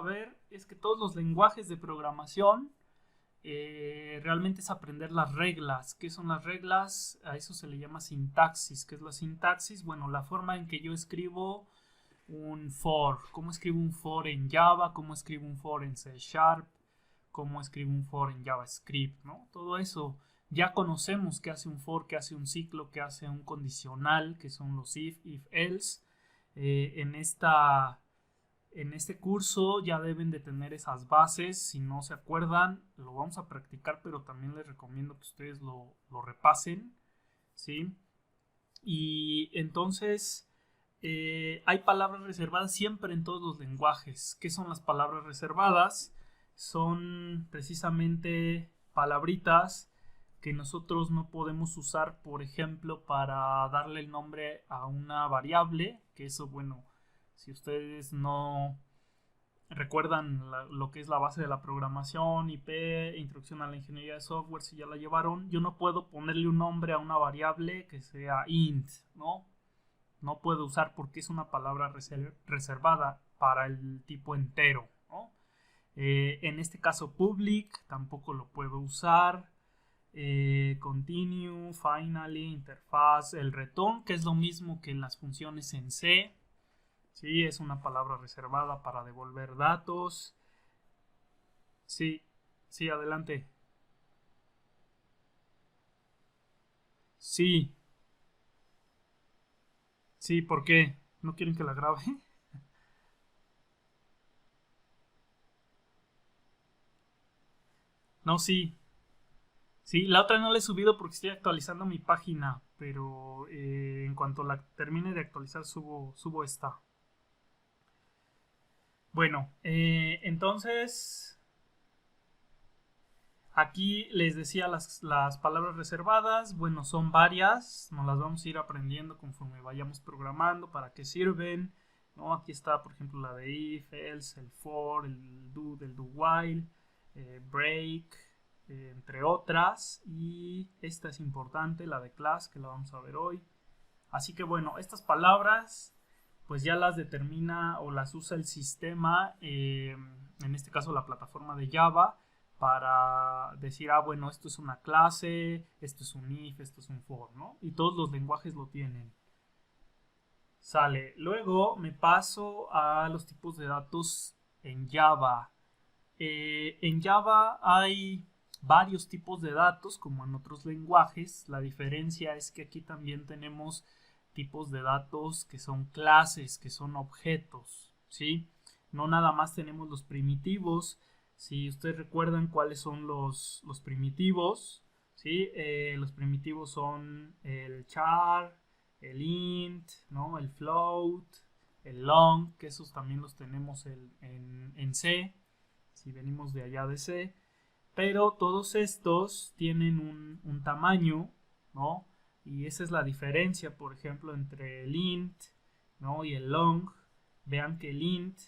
ver es que todos los lenguajes de programación realmente es aprender las reglas. ¿Qué son las reglas? A eso se le llama sintaxis. ¿Qué es la sintaxis? Bueno, la forma en que yo escribo un for. ¿Cómo escribo un for en Java? ¿Cómo escribo un for en C Sharp? ¿Cómo escribo un for en JavaScript? ¿No? Todo eso ya conocemos qué hace un for, qué hace un ciclo, qué hace un condicional, que son los if, else. En este curso ya deben de tener esas bases. Si no se acuerdan, lo vamos a practicar, pero también les recomiendo que ustedes lo repasen, ¿sí? Y entonces hay palabras reservadas siempre en todos los lenguajes. ¿Qué son las palabras reservadas? Son precisamente palabritas que nosotros no podemos usar, por ejemplo, para darle el nombre a una variable, que eso, bueno, si ustedes no recuerdan lo que es la base de la programación, IP, introducción a la ingeniería de software, si ya la llevaron, yo no puedo ponerle un nombre a una variable que sea int, ¿no? No puedo usar porque es una palabra reservada para el tipo entero, ¿no? En este caso public tampoco lo puedo usar. Continue, finally, interfaz, el return, que es lo mismo que en las funciones en C. Sí, es una palabra reservada para devolver datos. Sí, sí, adelante. Sí, sí, ¿por qué? ¿No quieren que la grabe? No, sí. Sí, la otra no la he subido porque estoy actualizando mi página, pero en cuanto la termine de actualizar subo esta. Bueno, entonces aquí les decía las palabras reservadas. Bueno, son varias, nos las vamos a ir aprendiendo conforme vayamos programando, para qué sirven, ¿no? Aquí está, por ejemplo, la de if, else, el for, el do while, break, entre otras. Y esta es importante, la de class, que la vamos a ver hoy. Así que bueno, estas palabras pues ya las determina o las usa el sistema, en este caso la plataforma de Java, para decir, bueno, esto es una clase, esto es un if, esto es un for, ¿no? Y todos los lenguajes lo tienen. Sale. Luego me paso a los tipos de datos en Java. En Java hay varios tipos de datos, como en otros lenguajes. La diferencia es que aquí también tenemos tipos de datos que son clases, que son objetos, ¿sí? No nada más tenemos los primitivos. Si ustedes recuerdan cuáles son los primitivos, ¿sí? Los primitivos son el char, el int, ¿no? El float, el long, que esos también los tenemos en C, si venimos de allá de C, pero todos estos tienen un tamaño, ¿no? Y esa es la diferencia, por ejemplo, entre el int, ¿no? Y el long. Vean que el int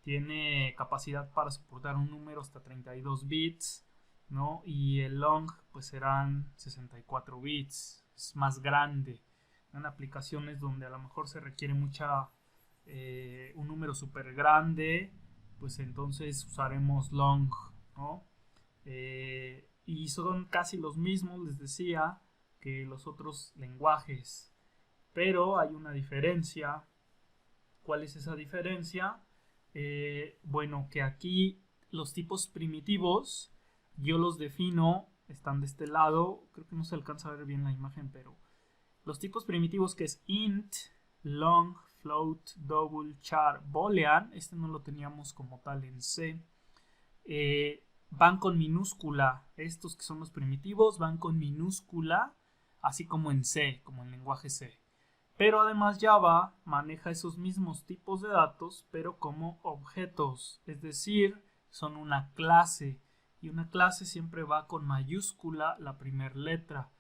tiene capacidad para soportar un número hasta 32 bits, ¿no? Y el long pues serán 64 bits, es más grande. En aplicaciones donde a lo mejor se requiere un número súper grande, pues entonces usaremos long, ¿no? Y son casi los mismos, les decía, que los otros lenguajes, pero hay una diferencia. ¿Cuál es esa diferencia? Bueno, que aquí los tipos primitivos yo los defino, están de este lado, creo que no se alcanza a ver bien la imagen, pero los tipos primitivos, que es int, long, float, double, char, boolean, este no lo teníamos como tal en C, van con minúscula. Estos que son los primitivos van con minúscula, así como en C, como en lenguaje C. Pero además Java maneja esos mismos tipos de datos, pero como objetos, es decir, son una clase, y una clase siempre va con mayúscula la primera letra.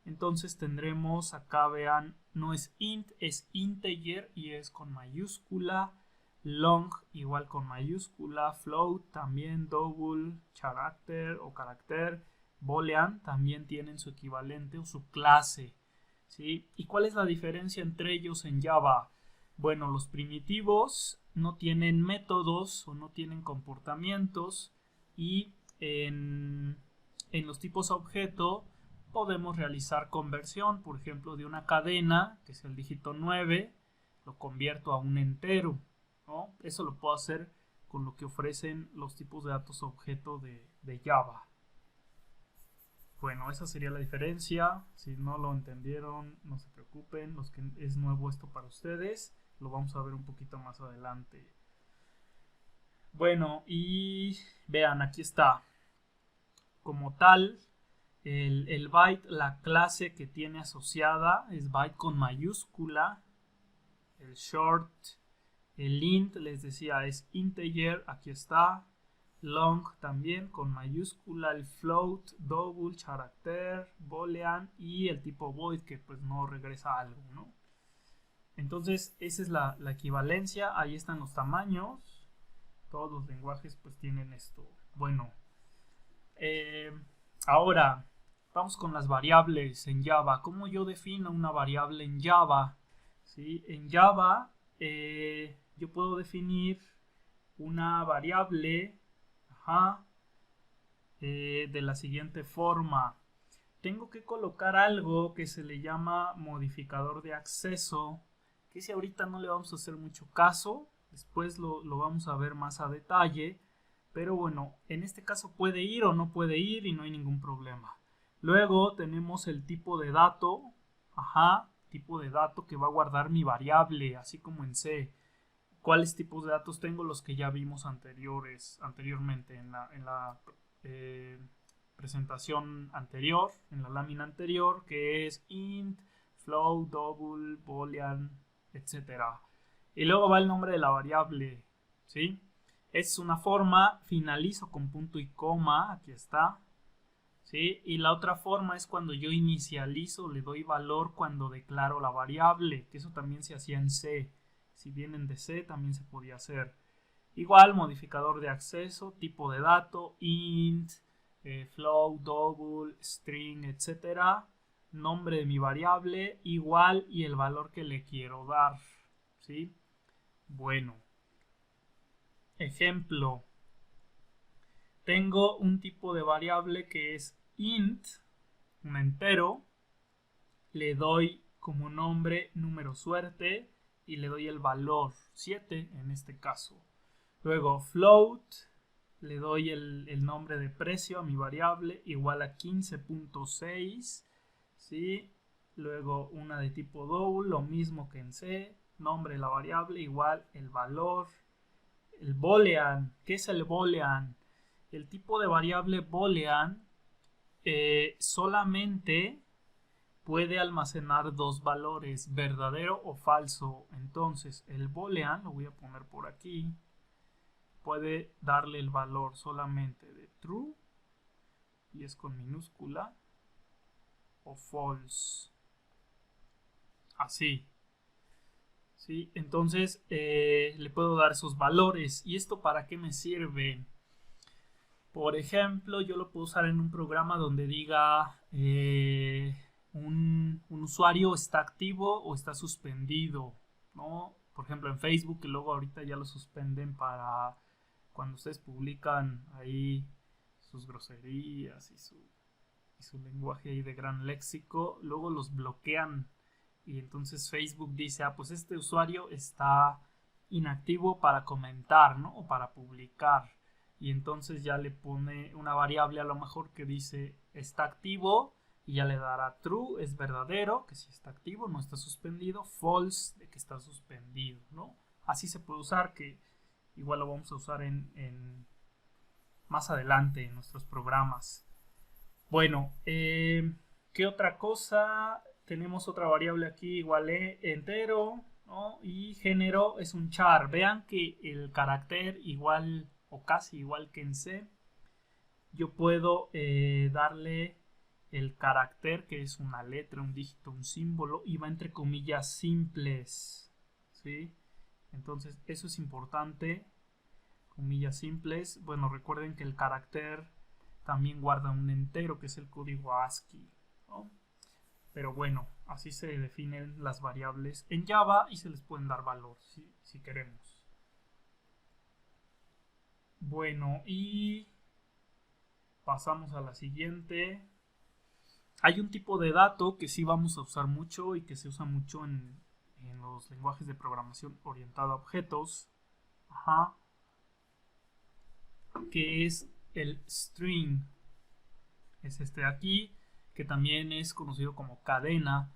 Entonces tendremos acá, vean, no es int, es integer y es con mayúscula. Long igual con mayúscula. Float también, double, character o carácter. Boolean también tienen su equivalente o su clase, ¿sí? ¿Y cuál es la diferencia entre ellos en Java? Bueno, los primitivos no tienen métodos o no tienen comportamientos y en los tipos objeto podemos realizar conversión, por ejemplo, de una cadena, que es el dígito 9, lo convierto a un entero, ¿no? Eso lo puedo hacer con lo que ofrecen los tipos de datos objeto de Java. Bueno, esa sería la diferencia. Si no lo entendieron, no se preocupen. Los que es nuevo esto para ustedes, lo vamos a ver un poquito más adelante. Bueno, y vean, aquí está. Como tal, el byte, la clase que tiene asociada es byte con mayúscula. El short, el int, les decía, es integer, aquí está. Long también con mayúscula, el float, double, character, boolean y el tipo void que pues no regresa algo, ¿no? Entonces esa es la equivalencia, ahí están los tamaños, todos los lenguajes pues tienen esto. Bueno, ahora vamos con las variables en Java. ¿Cómo yo defino una variable en Java? ¿Sí? En Java yo puedo definir una variable de la siguiente forma. Tengo que colocar algo que se le llama modificador de acceso, que si ahorita no le vamos a hacer mucho caso, después lo vamos a ver más a detalle, pero bueno, en este caso puede ir o no puede ir y no hay ningún problema. Luego tenemos el tipo de dato, tipo de dato que va a guardar mi variable, así como en C. ¿Cuáles tipos de datos tengo? Los que ya vimos anteriormente en la presentación anterior, en la lámina anterior, que es int, float, double, boolean, etc. Y luego va el nombre de la variable, ¿sí? Es una forma, finalizo con punto y coma, aquí está, ¿sí? Y la otra forma es cuando yo inicializo, le doy valor cuando declaro la variable, que eso también se hacía en C. Si vienen de C también se podía hacer. Igual, modificador de acceso, tipo de dato, int, float, double, string, etc. Nombre de mi variable, igual y el valor que le quiero dar. ¿Sí? Bueno. Ejemplo. Tengo un tipo de variable que es int, un entero. Le doy como nombre número suerte y le doy el valor 7 en este caso. Luego float, le doy el nombre de precio a mi variable igual a 15.6, ¿sí? Luego una de tipo double, lo mismo que en C, nombre de la variable igual el valor. El boolean, ¿qué es el boolean? El tipo de variable boolean solamente puede almacenar dos valores, verdadero o falso. Entonces el boolean, lo voy a poner por aquí, puede darle el valor solamente de true, y es con minúscula, o false. Así. ¿Sí? Entonces le puedo dar esos valores. ¿Y esto para qué me sirve? Por ejemplo, yo lo puedo usar en un programa donde diga un usuario está activo o está suspendido, ¿no? Por ejemplo, en Facebook, que luego ahorita ya lo suspenden para cuando ustedes publican ahí sus groserías y su lenguaje ahí de gran léxico, luego los bloquean y entonces Facebook dice, pues este usuario está inactivo para comentar, ¿no? O para publicar. Y entonces ya le pone una variable a lo mejor que dice está activo y ya le dará true, es verdadero, que si está activo, no está suspendido, false, de que está suspendido, ¿no? Así se puede usar, que igual lo vamos a usar más adelante en nuestros programas. Bueno, ¿qué otra cosa? Tenemos otra variable aquí igual entero, ¿no? Y género es un char. Vean que el carácter igual o casi igual que en C, yo puedo darle el carácter que es una letra, un dígito, un símbolo y va entre comillas simples, ¿sí? Entonces eso es importante, comillas simples. Bueno, recuerden que el carácter también guarda un entero que es el código ASCII, ¿no? Pero bueno, así se definen las variables en Java y se les pueden dar valor si queremos. Bueno, y pasamos a la siguiente. Hay un tipo de dato que sí vamos a usar mucho y que se usa mucho en los lenguajes de programación orientada a objetos. Ajá. Que es el string. Es este de aquí, que también es conocido como cadena.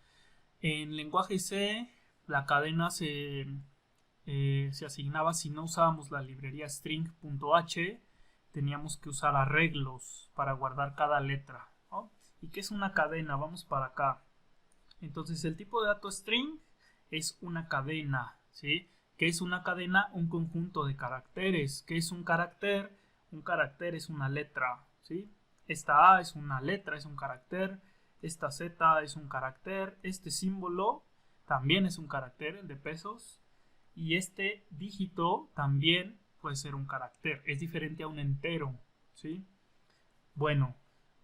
En lenguaje C, la cadena se asignaba si no usábamos la librería string.h, teníamos que usar arreglos para guardar cada letra, ¿no? ¿Y qué es una cadena? Vamos para acá. Entonces el tipo de dato string es una cadena, ¿sí? ¿Qué es una cadena? Un conjunto de caracteres. ¿Qué es un carácter? Un carácter es una letra, ¿sí? Esta A es una letra, es un carácter. Esta Z es un carácter. Este símbolo también es un carácter, el de pesos. Y este dígito también puede ser un carácter. Es diferente a un entero, ¿sí? Bueno,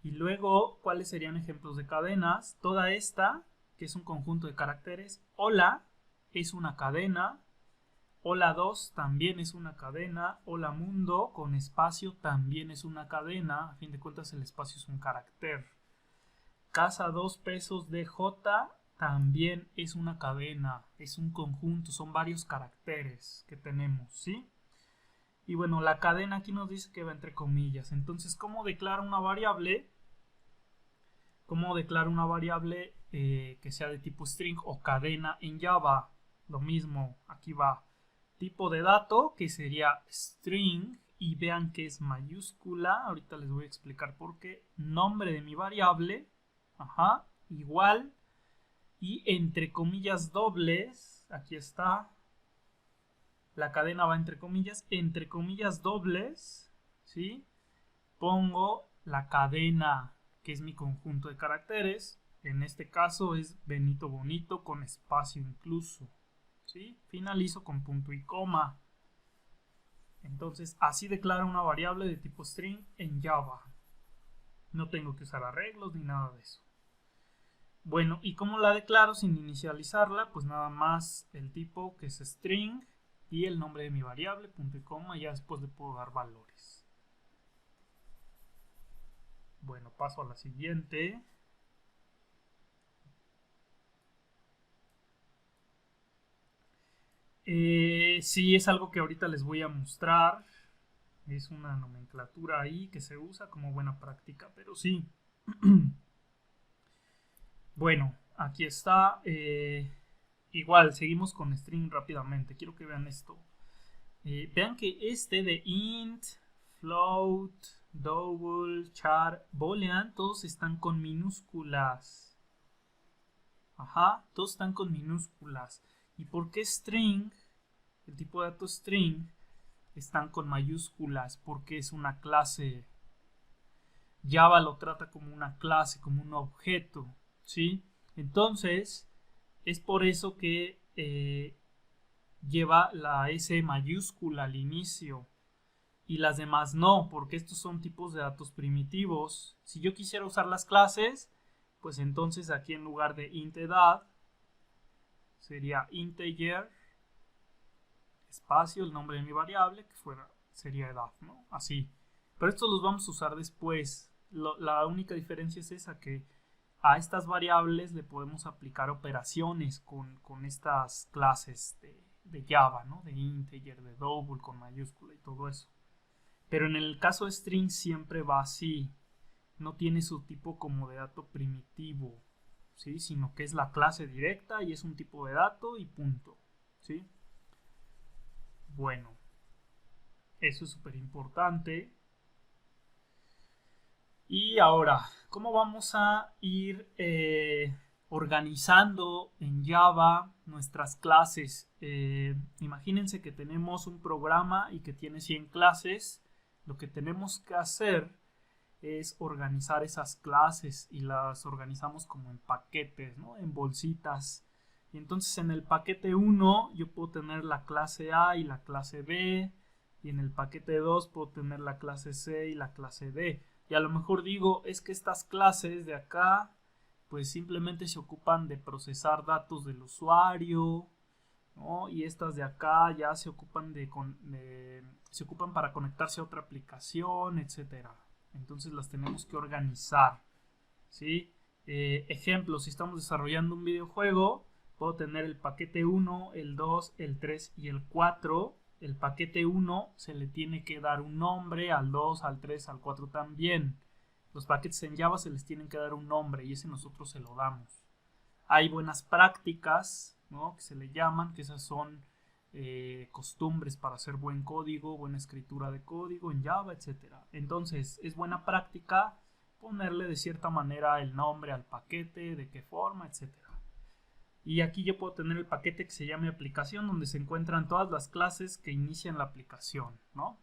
y luego, ¿cuáles serían ejemplos de cadenas? Toda esta, que es un conjunto de caracteres. Hola es una cadena. Hola 2 también es una cadena. Hola mundo con espacio también es una cadena. A fin de cuentas el espacio es un carácter. Casa 2 pesos DJ también es una cadena. Es un conjunto, son varios caracteres que tenemos, ¿sí? Y bueno, la cadena aquí nos dice que va entre comillas. Entonces, ¿cómo declaro una variable? ¿Cómo declaro una variable que sea de tipo string o cadena en Java? Lo mismo, aquí va. Tipo de dato, que sería string, y vean que es mayúscula. Ahorita les voy a explicar por qué. Nombre de mi variable, ajá, igual. Y entre comillas dobles, aquí está. La cadena va entre comillas dobles, ¿sí? Pongo la cadena, que es mi conjunto de caracteres. En este caso es Benito Bonito con espacio incluso, ¿sí? Finalizo con punto y coma. Entonces, así declaro una variable de tipo string en Java. No tengo que usar arreglos ni nada de eso. Bueno, ¿y cómo la declaro sin inicializarla? Pues nada más el tipo, que es string, y el nombre de mi variable, punto y coma, y ya después le puedo dar valores. Bueno, paso a la siguiente. Sí, es algo que ahorita les voy a mostrar. Es una nomenclatura ahí que se usa como buena práctica, pero sí. Bueno, aquí está. Igual, seguimos con string rápidamente. Quiero que vean esto. Vean que este de int, float, double, char, boolean, todos están con minúsculas. Ajá, todos están con minúsculas. ¿Y por qué string? El tipo de dato string están con mayúsculas porque es una clase. Java lo trata como una clase, como un objeto, ¿sí? Entonces, es por eso que lleva la S mayúscula al inicio y las demás no, porque estos son tipos de datos primitivos. Si yo quisiera usar las clases, pues entonces aquí en lugar de int edad sería integer espacio, el nombre de mi variable, que sería edad, ¿no? Así. Pero estos los vamos a usar después. La única diferencia es esa, que a estas variables le podemos aplicar operaciones con estas clases de Java, ¿no? De integer, de double, con mayúscula y todo eso. Pero en el caso de string siempre va así. No tiene su tipo como de dato primitivo, ¿sí? Sino que es la clase directa y es un tipo de dato y punto, ¿sí? Bueno, eso es súper importante. Y ahora, ¿cómo vamos a ir organizando en Java nuestras clases? Imagínense que tenemos un programa y que tiene 100 clases. Lo que tenemos que hacer es organizar esas clases y las organizamos como en paquetes, ¿no? En bolsitas. Y entonces en el paquete 1 yo puedo tener la clase A y la clase B. Y en el paquete 2 puedo tener la clase C y la clase D. Y a lo mejor digo, es que estas clases de acá pues simplemente se ocupan de procesar datos del usuario, ¿no? Y estas de acá ya se ocupan se ocupan para conectarse a otra aplicación, etcétera. Entonces las tenemos que organizar, ¿sí? Ejemplo, si estamos desarrollando un videojuego, puedo tener el paquete 1, el 2, el 3 y el 4. El paquete 1 se le tiene que dar un nombre, al 2, al 3, al 4 también. Los paquetes en Java se les tienen que dar un nombre y ese nosotros se lo damos. Hay buenas prácticas, ¿no?, que se le llaman, que esas son costumbres para hacer buen código, buena escritura de código en Java, etc. Entonces, es buena práctica ponerle de cierta manera el nombre al paquete, de qué forma, etc. Y aquí yo puedo tener el paquete que se llame aplicación, donde se encuentran todas las clases que inician la aplicación, ¿no?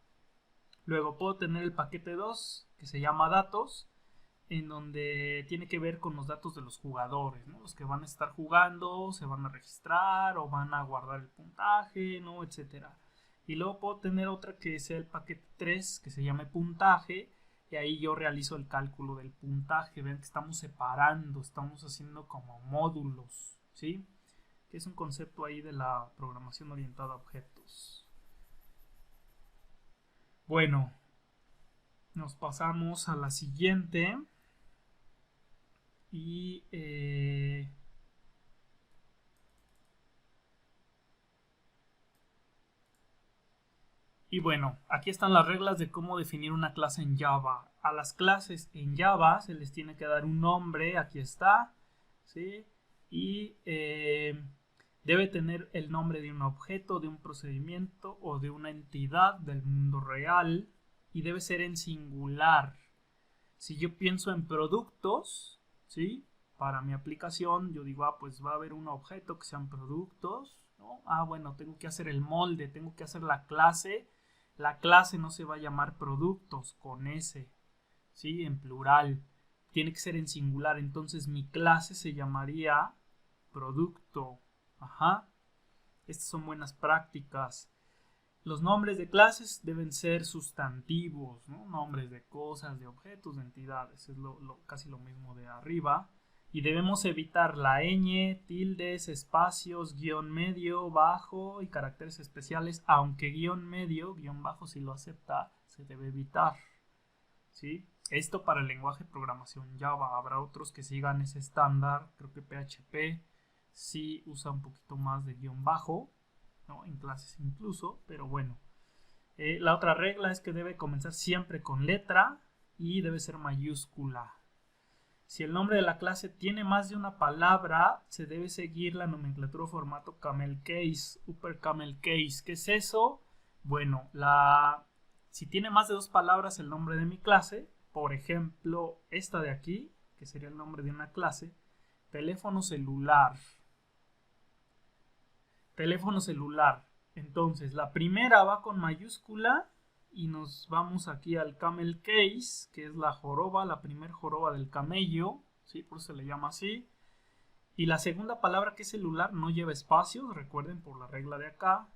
Luego puedo tener el paquete 2, que se llama datos, en donde tiene que ver con los datos de los jugadores, ¿no? Los que van a estar jugando, se van a registrar o van a guardar el puntaje, ¿no?, etcétera. Y luego puedo tener otra que sea el paquete 3, que se llame puntaje, y ahí yo realizo el cálculo del puntaje. Ven que estamos separando, estamos haciendo como módulos, ¿sí? Que es un concepto ahí de la programación orientada a objetos. Bueno, nos pasamos a la siguiente. Y bueno, aquí están las reglas de cómo definir una clase en Java. A las clases en Java se les tiene que dar un nombre, aquí está, ¿sí? Y debe tener el nombre de un objeto, de un procedimiento o de una entidad del mundo real y debe ser en singular. Si yo pienso en productos, ¿sí?, para mi aplicación, yo digo, pues va a haber un objeto que sean productos, ¿no? Bueno, tengo que hacer el molde, tengo que hacer la clase. La clase no se va a llamar productos con S, ¿sí?, en plural. Tiene que ser en singular, entonces mi clase se llamaría producto. Ajá. Estas son buenas prácticas. Los nombres de clases deben ser sustantivos, ¿no? Nombres de cosas, de objetos, de entidades. Es casi lo mismo de arriba. Y debemos evitar la ñ, tildes, espacios, guión medio, bajo y caracteres especiales, aunque guión medio, guión bajo si lo acepta, se debe evitar, ¿sí? Esto para el lenguaje de programación Java. Habrá otros que sigan ese estándar. Creo que PHP sí usa un poquito más de guión bajo, ¿no?, en clases incluso, pero bueno. La otra regla es que debe comenzar siempre con letra y debe ser mayúscula. Si el nombre de la clase tiene más de una palabra, se debe seguir la nomenclatura o formato camel case, upper camel case. ¿Qué es eso? Bueno, si tiene más de 2 palabras el nombre de mi clase, por ejemplo, esta de aquí, que sería el nombre de una clase, teléfono celular. Teléfono celular. Entonces, la primera va con mayúscula y nos vamos aquí al camel case, que es la joroba, la primer joroba del camello, ¿sí?, por eso se le llama así. Y la segunda palabra, que es celular, no lleva espacios, recuerden, por la regla de acá.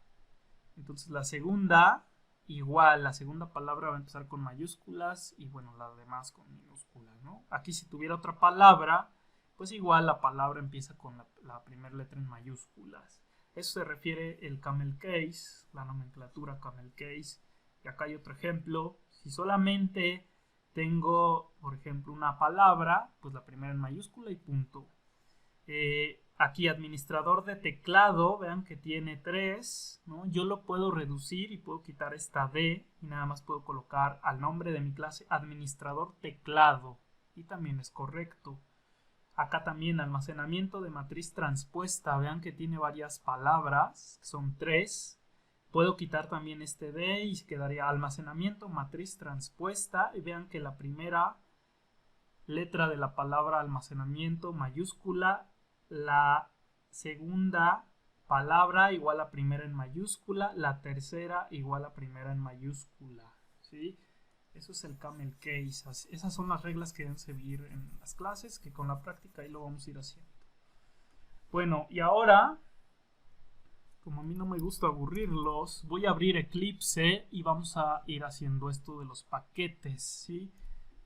Entonces, la segunda, igual, la segunda palabra va a empezar con mayúsculas y, bueno, las demás con minúsculas, ¿no? Aquí, si tuviera otra palabra, pues igual la palabra empieza con la primera letra en mayúsculas. Eso se refiere el camel case, la nomenclatura camel case. Y acá hay otro ejemplo. Si solamente tengo, por ejemplo, una palabra, pues la primera en mayúscula y punto. Aquí administrador de teclado, vean que tiene 3, ¿no? Yo lo puedo reducir y puedo quitar esta D y nada más puedo colocar al nombre de mi clase administrador teclado y también es correcto. Acá también almacenamiento de matriz transpuesta, vean que tiene varias palabras, son 3. Puedo quitar también este D y quedaría almacenamiento matriz transpuesta y vean que la primera letra de la palabra almacenamiento mayúscula, la segunda palabra igual a primera en mayúscula, la tercera igual a primera en mayúscula, ¿sí? Eso es el camel case. Esas son las reglas que deben seguir en las clases, que con la práctica ahí lo vamos a ir haciendo. Bueno, y ahora, como a mí no me gusta aburrirlos, voy a abrir Eclipse y vamos a ir haciendo esto de los paquetes, ¿sí?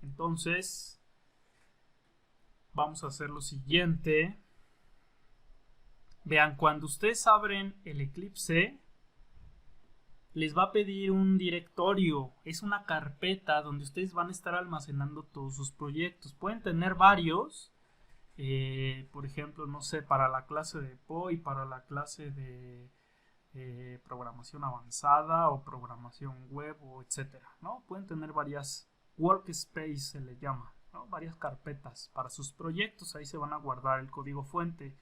Entonces, vamos a hacer lo siguiente. Vean, cuando ustedes abren el Eclipse, les va a pedir un directorio. Es una carpeta donde ustedes van a estar almacenando todos sus proyectos. Pueden tener varios. Por ejemplo, no sé, para la clase de PO y para la clase de programación avanzada o programación web o etcétera, ¿no? Pueden tener varias workspace, se le llama, ¿no? Varias carpetas para sus proyectos. Ahí se van a guardar el código fuente.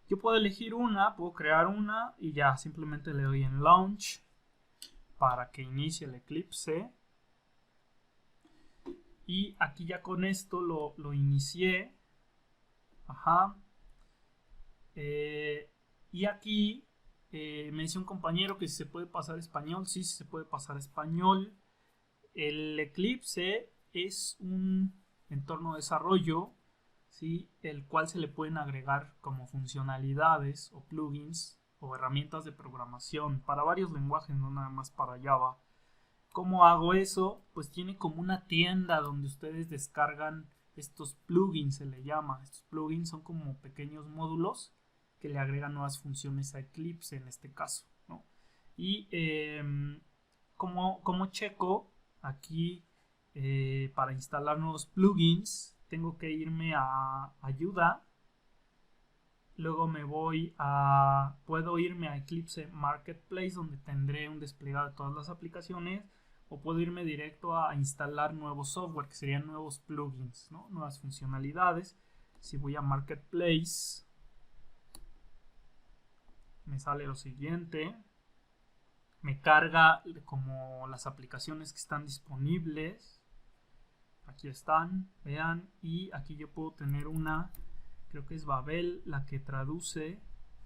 Yo puedo elegir una, puedo crear una y ya simplemente le doy en Launch para que inicie el Eclipse. Y aquí ya con esto lo inicié. Ajá. Y aquí me dice un compañero que si se puede pasar español. Sí, se puede pasar español. El Eclipse es un entorno de desarrollo, ¿sí? El cual se le pueden agregar como funcionalidades o plugins o herramientas de programación para varios lenguajes, no nada más para Java. ¿Cómo hago eso? Pues tiene como una tienda donde ustedes descargan estos plugins, se le llama. Estos plugins son como pequeños módulos que le agregan nuevas funciones a Eclipse en este caso, ¿no? Y como checo aquí para instalar nuevos plugins, tengo que irme a ayuda. Luego puedo irme a Eclipse Marketplace, donde tendré un desplegado de todas las aplicaciones, o puedo irme directo a instalar nuevo software, que serían nuevos plugins, ¿no? Nuevas funcionalidades. Si voy a Marketplace, me sale lo siguiente. Me carga como las aplicaciones que están disponibles. Aquí están, vean, y aquí yo puedo tener una, creo que es Babel, la que traduce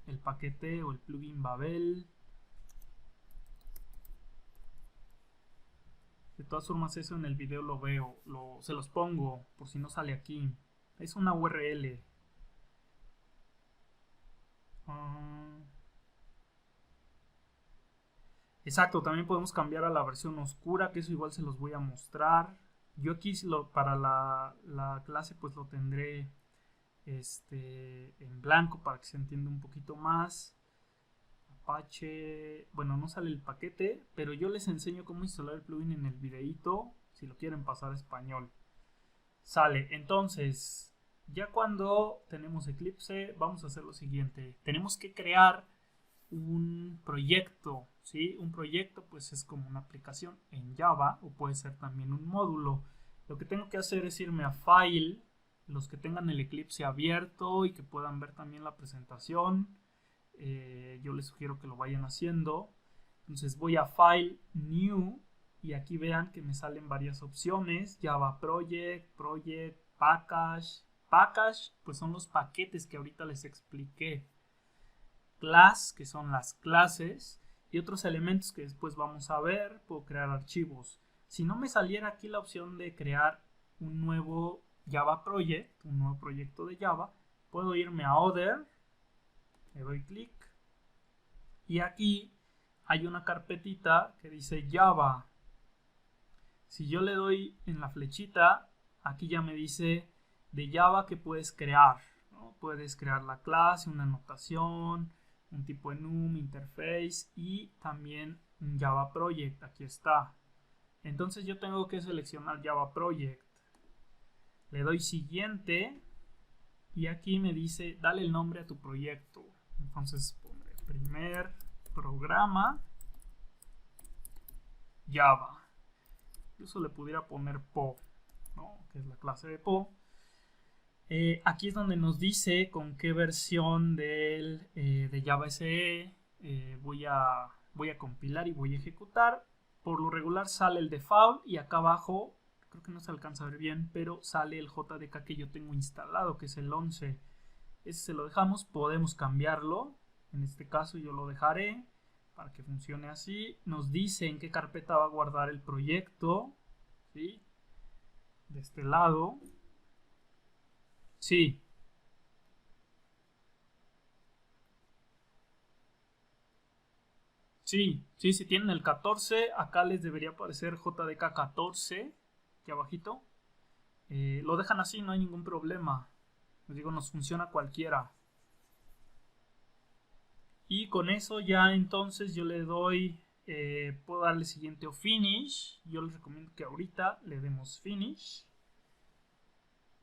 el paquete o el plugin Babel. De todas formas, eso en el video lo veo, se los pongo por si no sale aquí. Es una URL. Exacto, también podemos cambiar a la versión oscura, que eso igual se los voy a mostrar. Yo aquí para la clase pues lo tendré en blanco para que se entienda un poquito más. Apache, bueno, no sale el paquete, pero yo les enseño cómo instalar el plugin en el videito, si lo quieren pasar a español. Sale, entonces, ya cuando tenemos Eclipse, vamos a hacer lo siguiente. Tenemos que crear un proyecto, ¿sí? Un proyecto pues es como una aplicación en Java o puede ser también un módulo. Lo que tengo que hacer es irme a File, los que tengan el Eclipse abierto y que puedan ver también la presentación. Yo les sugiero que lo vayan haciendo. Entonces voy a File, New, y aquí vean que me salen varias opciones. Java Project, Package. Package pues son los paquetes que ahorita les expliqué. Class, que son las clases, y otros elementos que después vamos a ver. Puedo crear archivos. Si no me saliera aquí la opción de crear un nuevo Java Project, un nuevo proyecto de Java, puedo irme a Other, le doy clic, y aquí hay una carpetita que dice Java. Si yo le doy en la flechita, aquí ya me dice de Java que puedes crear, ¿no? Puedes crear la clase, una anotación, un tipo enum, interface y también un Java Project. Aquí está. Entonces yo tengo que seleccionar Java Project. Le doy siguiente y aquí me dice dale el nombre a tu proyecto. Entonces pondré primer programa Java. Incluso le pudiera poner PO, ¿no? Que es la clase de PO. Aquí es donde nos dice con qué versión de Java SE voy a compilar y voy a ejecutar. Por lo regular sale el default y acá abajo, creo que no se alcanza a ver bien, pero sale el JDK que yo tengo instalado, que es el 11. Ese se lo dejamos, podemos cambiarlo. En este caso yo lo dejaré para que funcione así. Nos dice en qué carpeta va a guardar el proyecto, ¿sí? De este lado. Sí. Sí, si tienen el 14, acá les debería aparecer JDK 14, aquí abajito. Lo dejan así, no hay ningún problema. Les digo, nos funciona cualquiera. Y con eso ya entonces yo le doy, puedo darle siguiente o finish. Yo les recomiendo que ahorita le demos finish.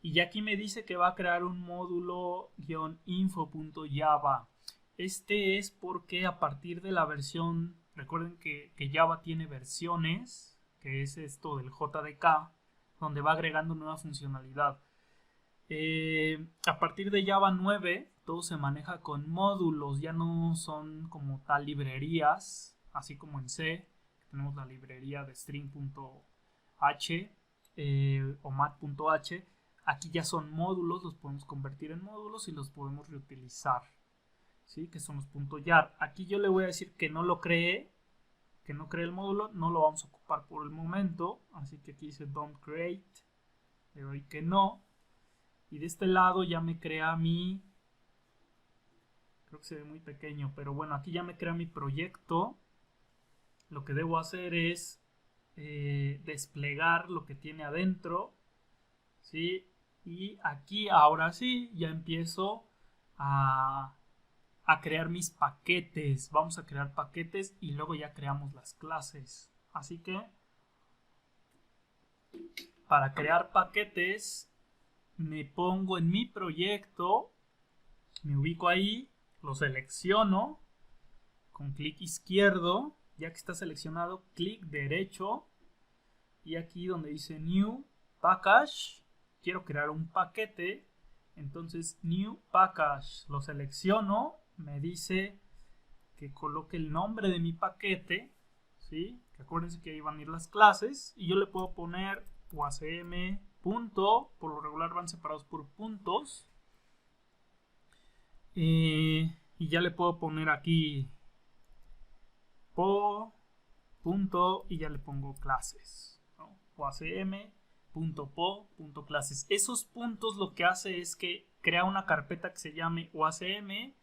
Y ya aquí me dice que va a crear un módulo -info.java. Este es porque a partir de la versión, recuerden que Java tiene versiones, que es esto del JDK, donde va agregando nueva funcionalidad. A partir de Java 9, todo se maneja con módulos, ya no son como tal librerías, así como en C, tenemos la librería de string.h o mat.h. Aquí ya son módulos, los podemos convertir en módulos y los podemos reutilizar, ¿sí? Que son los .jar. Aquí yo le voy a decir que no lo cree, que no cree el módulo, no lo vamos a ocupar por el momento, así que aquí dice don't create, le doy que no. Y de este lado ya me crea mi, creo que se ve muy pequeño, pero bueno, aquí ya me crea mi proyecto. Lo que debo hacer es desplegar lo que tiene adentro, ¿sí? Y aquí ahora sí ya empiezo a crear mis paquetes. Vamos a crear paquetes y luego ya creamos las clases. Así que para crear paquetes me pongo en mi proyecto, me ubico ahí, lo selecciono con clic izquierdo. Ya que está seleccionado, clic derecho y aquí donde dice New Package, quiero crear un paquete. Entonces New Package lo selecciono, me dice que coloque el nombre de mi paquete, ¿sí? Que acuérdense que ahí van a ir las clases y yo le puedo poner UACM punto, por lo regular van separados por puntos, y ya le puedo poner aquí po punto y ya le pongo clases, ¿no? UACM.po.clases. Esos puntos lo que hace es que crea una carpeta que se llame UACM,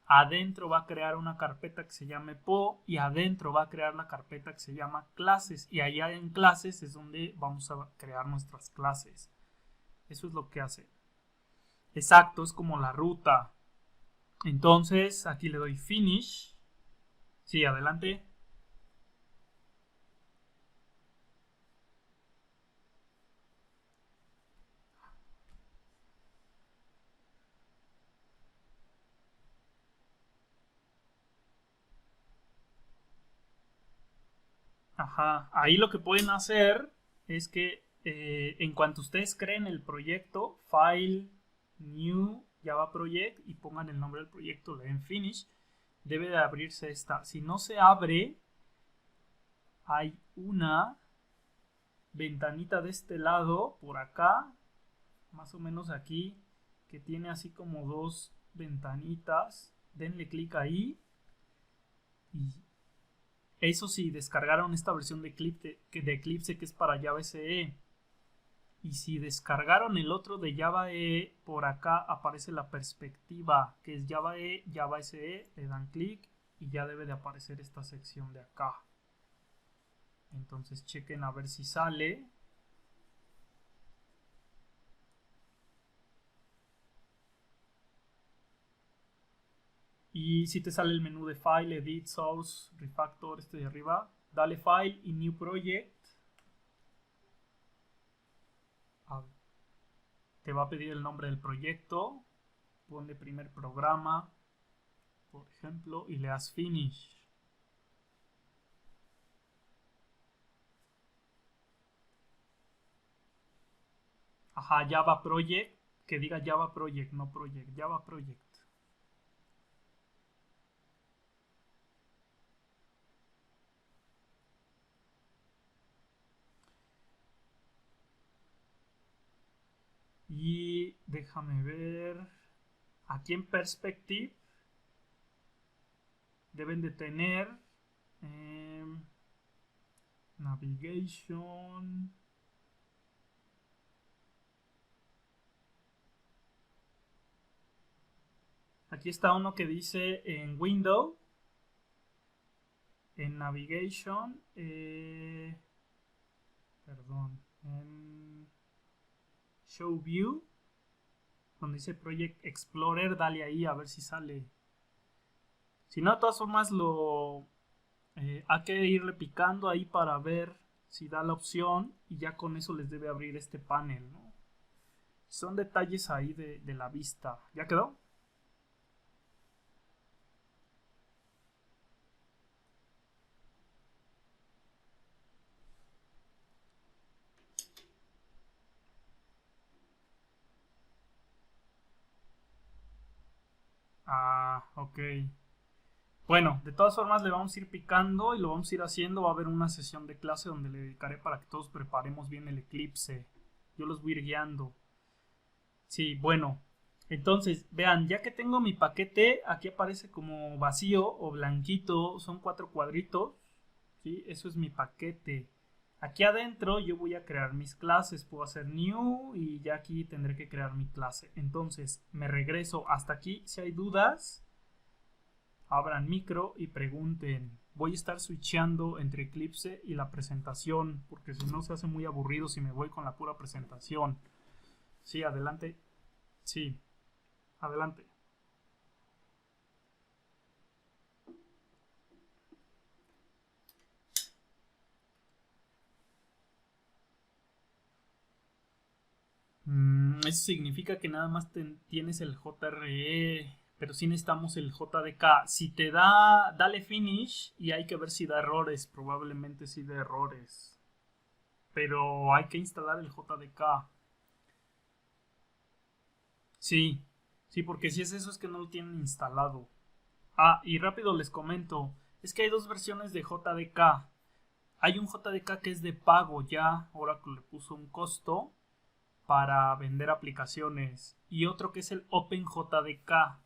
adentro va a crear una carpeta que se llame po y adentro va a crear la carpeta que se llama clases, y allá en clases es donde vamos a crear nuestras clases. Eso es lo que hace. Exacto, es como la ruta. Entonces aquí le doy finish. Sí, adelante. Ajá, ahí lo que pueden hacer es que en cuanto ustedes creen el proyecto, File, New, Java Project y pongan el nombre del proyecto, le den Finish, debe de abrirse esta. Si no se abre, hay una ventanita de este lado, por acá, más o menos aquí, que tiene así como dos ventanitas. Denle clic ahí y eso sí, descargaron esta versión de Eclipse que es para Java SE. Y si descargaron el otro de Java EE, por acá aparece la perspectiva, que es Java EE, Java SE, le dan clic y ya debe de aparecer esta sección de acá. Entonces chequen a ver si sale. Y si te sale el menú de File, Edit, Source, Refactor, este de arriba, dale File y New Project. Te va a pedir el nombre del proyecto. Ponle primer programa, por ejemplo, y le das Finish. Ajá, Java Project, que diga Java Project, no Project, Java Project. Y déjame ver, aquí en Perspective deben de tener Navigation. Aquí está uno que dice en Window, en Navigation, perdón, en Show View. donde dice Project Explorer, dale ahí a ver si sale. Si no, de todas formas hay que irle picando ahí para ver si da la opción y ya con eso les debe abrir este panel, ¿no? Son detalles ahí de la vista. ¿Ya quedó? Ah, ok. Bueno, de todas formas le vamos a ir picando y lo vamos a ir haciendo. Va a haber una sesión de clase donde le dedicaré para que todos preparemos bien el eclipse. Yo los voy a ir guiando. Sí, bueno. Entonces, vean, ya que tengo mi paquete, aquí aparece como vacío o blanquito. Son 4 cuadritos. ¿Sí? Eso es mi paquete. Aquí adentro yo voy a crear mis clases. Puedo hacer new y ya aquí tendré que crear mi clase. Entonces, me regreso hasta aquí. Si hay dudas, abran micro y pregunten. Voy a estar switchando entre Eclipse y la presentación, porque si no se hace muy aburrido si me voy con la pura presentación. Sí, adelante. Sí, adelante. Eso significa que nada más tienes el JRE, pero sí necesitamos el JDK. Si te da, dale finish y hay que ver si da errores. Probablemente sí da errores. Pero hay que instalar el JDK. Sí, sí, porque si es eso es que no lo tienen instalado. Ah, y rápido les comento. Es que hay dos versiones de JDK. Hay un JDK que es de pago ya. Oracle le puso un costo para vender aplicaciones y otro que es el OpenJDK.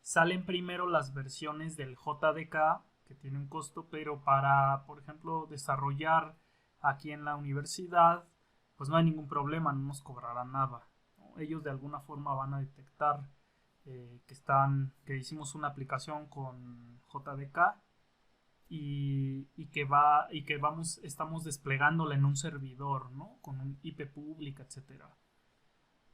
Salen primero las versiones del JDK que tiene un costo, pero para, por ejemplo, desarrollar aquí en la universidad, pues no hay ningún problema, no nos cobrarán nada, ¿no? Ellos de alguna forma van a detectar que hicimos una aplicación con JDK y que estamos desplegándola en un servidor, ¿no? Con un IP pública, etcétera.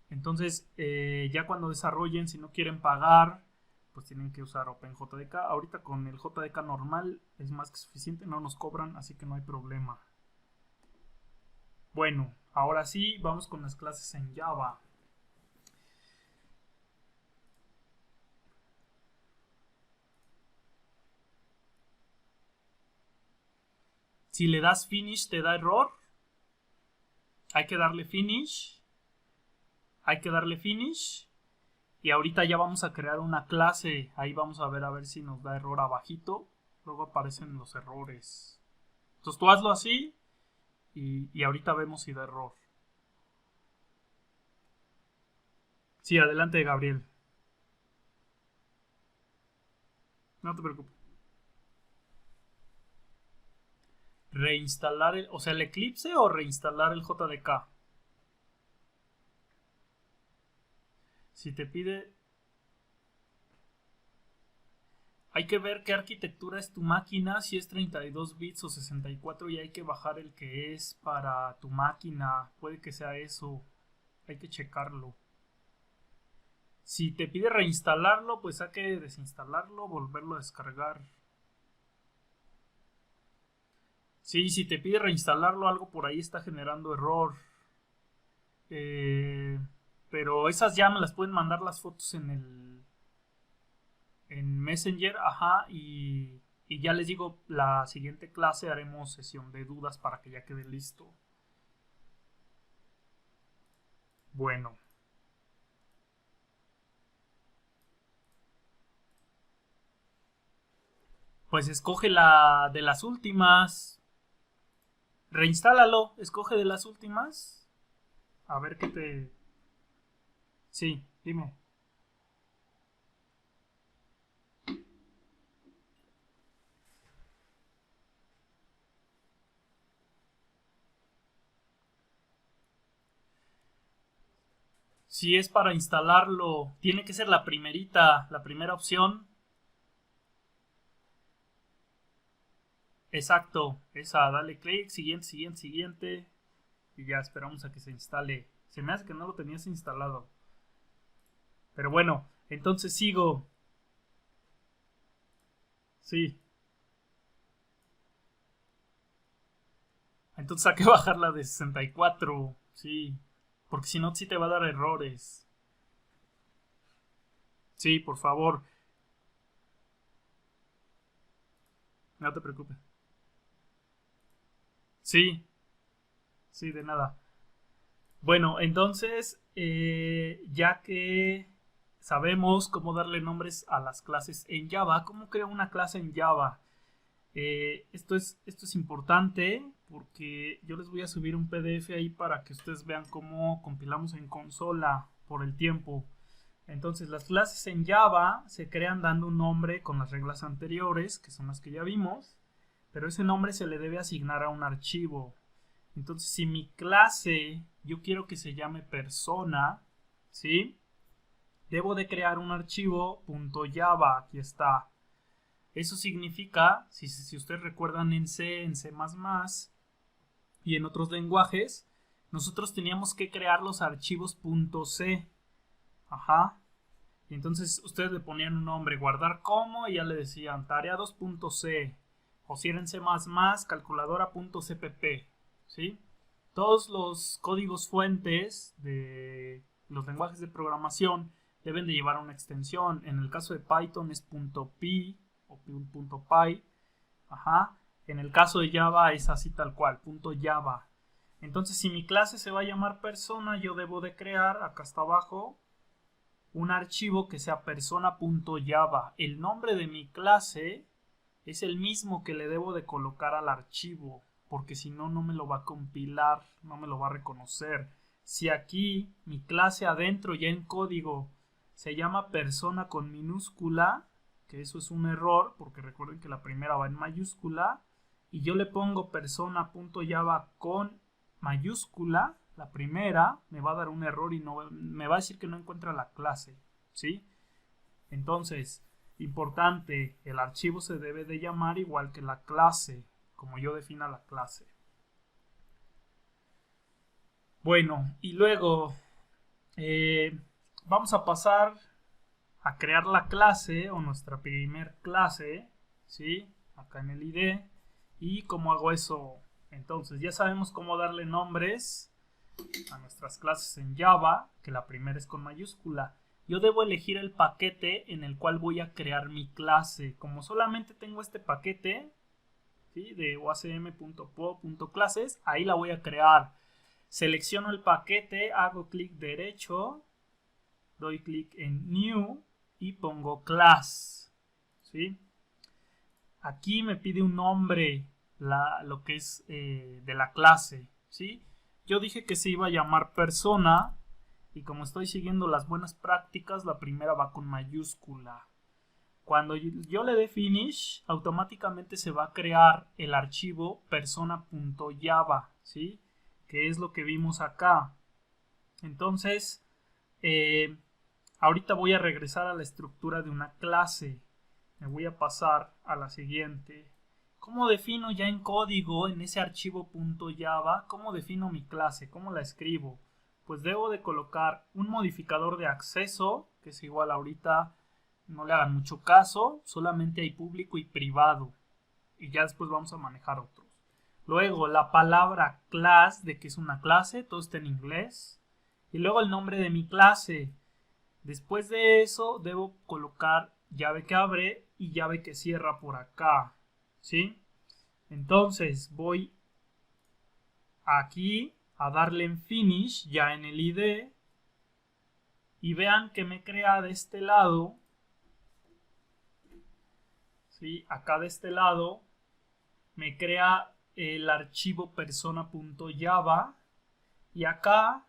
Entonces, ya cuando desarrollen, si no quieren pagar, pues tienen que usar OpenJDK. Ahorita con el JDK normal es más que suficiente, no nos cobran, así que no hay problema. Bueno, ahora sí, vamos con las clases en Java. Si le das finish te da error. Hay que darle finish. Hay que darle finish. Y ahorita ya vamos a crear una clase. Ahí vamos a ver si nos da error abajito. Luego aparecen los errores. Entonces tú hazlo así y ahorita vemos si da error. Sí, adelante, Gabriel. No te preocupes. Reinstalar o sea, el Eclipse o reinstalar el JDK. Si te pide, hay que ver qué arquitectura es tu máquina, si es 32 bits o 64 y hay que bajar el que es para tu máquina. Puede que sea eso. Hay que checarlo. Si te pide reinstalarlo, pues hay que desinstalarlo, volverlo a descargar. Sí, si te pide reinstalarlo, algo por ahí está generando error. Pero esas ya me las pueden mandar las fotos en Messenger, ajá, y ya les digo, la siguiente clase haremos sesión de dudas para que ya quede listo. Bueno, pues escoge la de las últimas, reinstálalo, escoge de las últimas, a ver qué te... Sí, dime. Si es para instalarlo, tiene que ser la primerita, la primera opción. Exacto, esa, dale clic, siguiente, siguiente, siguiente. Y ya esperamos a que se instale. Se me hace que no lo tenías instalado. Pero bueno, entonces sigo. Sí. Entonces hay que bajar la de 64. Sí. Porque si no, sí te va a dar errores. Sí, por favor. No te preocupes. Sí, sí, de nada. Bueno, entonces, ya que sabemos cómo darle nombres a las clases en Java, ¿cómo creo una clase en Java? Esto es importante porque yo les voy a subir un PDF ahí para que ustedes vean cómo compilamos en consola por el tiempo. Entonces, las clases en Java se crean dando un nombre con las reglas anteriores, que son las que ya vimos, pero ese nombre se le debe asignar a un archivo. Entonces, si mi clase yo quiero que se llame persona, ¿sí? Debo de crear un archivo .java, aquí está. Eso significa, si ustedes recuerdan en C, en C++ y en otros lenguajes, nosotros teníamos que crear los archivos .c. Ajá. Y entonces ustedes le ponían un nombre, guardar como, y ya le decían tarea 2.c. O si era en C++, calculadora.cpp. ¿Sí? Todos los códigos fuentes de los lenguajes de programación deben de llevar una extensión. En el caso de Python es .py o .py. Ajá. En el caso de Java es así tal cual, .java. Entonces, si mi clase se va a llamar persona, yo debo de crear, acá hasta abajo, un archivo que sea persona.java. El nombre de mi clase es el mismo que le debo de colocar al archivo, porque si no, no me lo va a compilar, no me lo va a reconocer. Si aquí mi clase adentro ya en código se llama persona con minúscula, que eso es un error, porque recuerden que la primera va en mayúscula, y yo le pongo persona.java con mayúscula, la primera, me va a dar un error y no me va a decir que no encuentra la clase, ¿sí? Entonces, importante, el archivo se debe de llamar igual que la clase, como yo defina la clase. Bueno, y luego vamos a pasar a crear la clase o nuestra primer clase, ¿sí? Acá en el ID. ¿Y cómo hago eso? Entonces, ya sabemos cómo darle nombres a nuestras clases en Java, que la primera es con mayúscula. Yo debo elegir el paquete en el cual voy a crear mi clase. Como solamente tengo este paquete, ¿sí? De oacm.po.clases, ahí la voy a crear. Selecciono el paquete, hago clic derecho, doy clic en New y pongo Class, ¿sí? Aquí me pide un nombre, lo que es de la clase, ¿sí? Yo dije que se iba a llamar persona y como estoy siguiendo las buenas prácticas, la primera va con mayúscula. Cuando yo le dé finish, automáticamente se va a crear el archivo persona.java, ¿sí? Que es lo que vimos acá. Entonces, ahorita voy a regresar a la estructura de una clase. Me voy a pasar a la siguiente. ¿Cómo defino ya en código, en ese archivo .java, cómo defino mi clase? ¿Cómo la escribo? Pues debo de colocar un modificador de acceso, que es igual ahorita, no le hagan mucho caso, solamente hay público y privado. Y ya después vamos a manejar otros. Luego la palabra class, de que es una clase, todo está en inglés. Y luego el nombre de mi clase. Después de eso debo colocar llave que abre y llave que cierra por acá, ¿sí? Entonces voy aquí a darle en finish ya en el ID y vean que me crea de este lado, ¿sí? Acá de este lado me crea el archivo persona.java y acá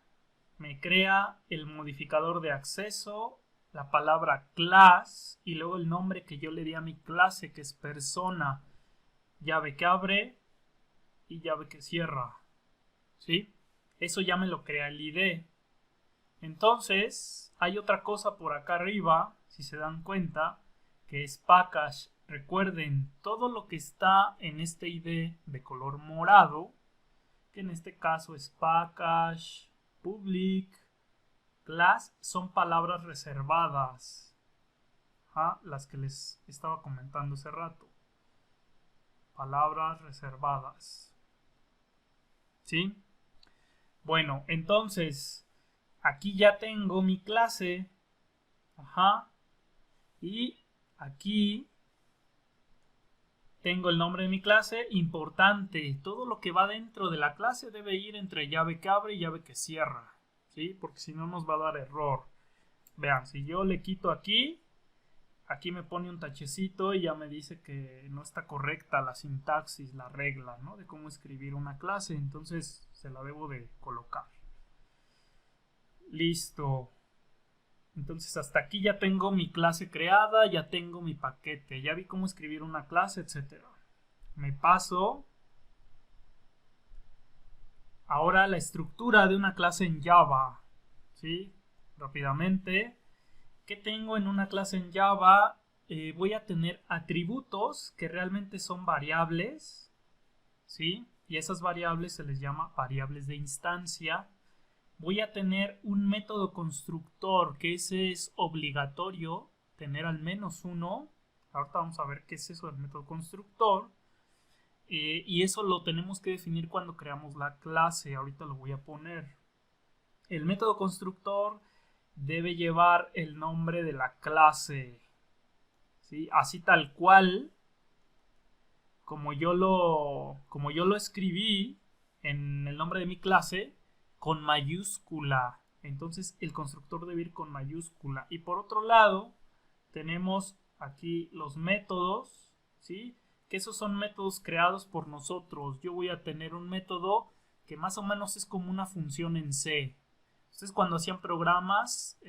me crea el modificador de acceso, la palabra class y luego el nombre que yo le di a mi clase, que es persona, llave que abre y llave que cierra, ¿sí? Eso ya me lo crea el ID. Entonces, hay otra cosa por acá arriba, si se dan cuenta, que es package. Recuerden, todo lo que está en este ID de color morado, que en este caso es package, public, Class son palabras reservadas. Ajá, las que les estaba comentando hace rato. Palabras reservadas. ¿Sí? Bueno, entonces, aquí ya tengo mi clase. Ajá. Y aquí tengo el nombre de mi clase. Importante, todo lo que va dentro de la clase debe ir entre llave que abre y llave que cierra. ¿Sí? Porque si no nos va a dar error. Vean, si yo le quito aquí me pone un tachecito y ya me dice que no está correcta la sintaxis, la regla, ¿no? De cómo escribir una clase. Entonces se la debo de colocar. Listo. Entonces hasta aquí ya tengo mi clase creada, ya tengo mi paquete, ya vi cómo escribir una clase, etc. Me paso ahora a la estructura de una clase en Java. ¿Sí? Rápidamente. ¿Qué tengo en una clase en Java? Voy a tener atributos que realmente son variables, ¿sí? Y esas variables se les llama variables de instancia. Voy a tener un método constructor, que ese es obligatorio, tener al menos uno. Ahorita vamos a ver qué es eso del método constructor. Y eso lo tenemos que definir cuando creamos la clase. Ahorita lo voy a poner. El método constructor debe llevar el nombre de la clase, ¿sí? Así tal cual como yo lo escribí en el nombre de mi clase con mayúscula. Entonces el constructor debe ir con mayúscula. Y por otro lado tenemos aquí los métodos, ¿sí? Que esos son métodos creados por nosotros. Yo voy a tener un método que más o menos es como una función en C. Ustedes cuando hacían programas,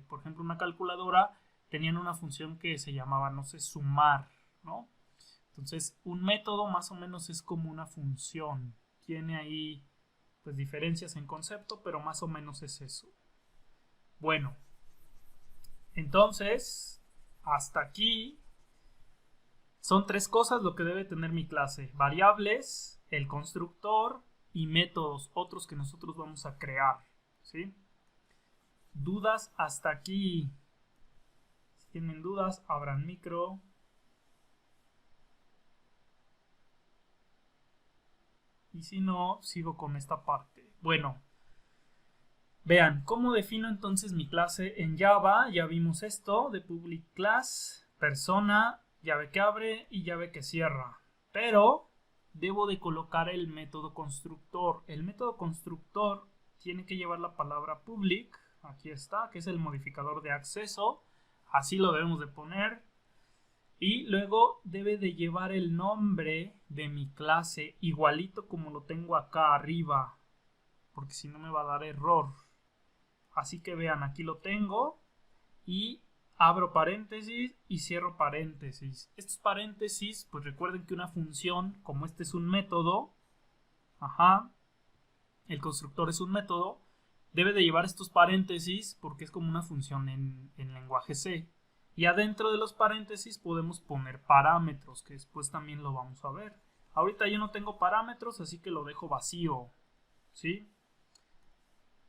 por ejemplo una calculadora, tenían una función que se llamaba, no sé, sumar, ¿no? Entonces un método más o menos es como una función. Tiene ahí pues diferencias en concepto, pero más o menos es eso. Bueno, entonces hasta aquí son tres cosas lo que debe tener mi clase: variables, el constructor y métodos, otros que nosotros vamos a crear, ¿sí? ¿Dudas hasta aquí? Si tienen dudas, abran micro. Y si no, sigo con esta parte. Bueno, vean, ¿cómo defino entonces mi clase en Java? Ya vimos esto de public class, persona, llave que abre y llave que cierra. Pero debo de colocar el método constructor. El método constructor tiene que llevar la palabra public, aquí está, que es el modificador de acceso. Así lo debemos de poner. Y luego debe de llevar el nombre de mi clase igualito como lo tengo acá arriba, porque si no me va a dar error. Así que vean, aquí lo tengo y abro paréntesis y cierro paréntesis. Estos paréntesis, pues recuerden que una función, como este es un método, el constructor es un método, debe de llevar estos paréntesis porque es como una función en lenguaje C. Y adentro de los paréntesis podemos poner parámetros, que después también lo vamos a ver. Ahorita yo no tengo parámetros, así que lo dejo vacío, ¿sí?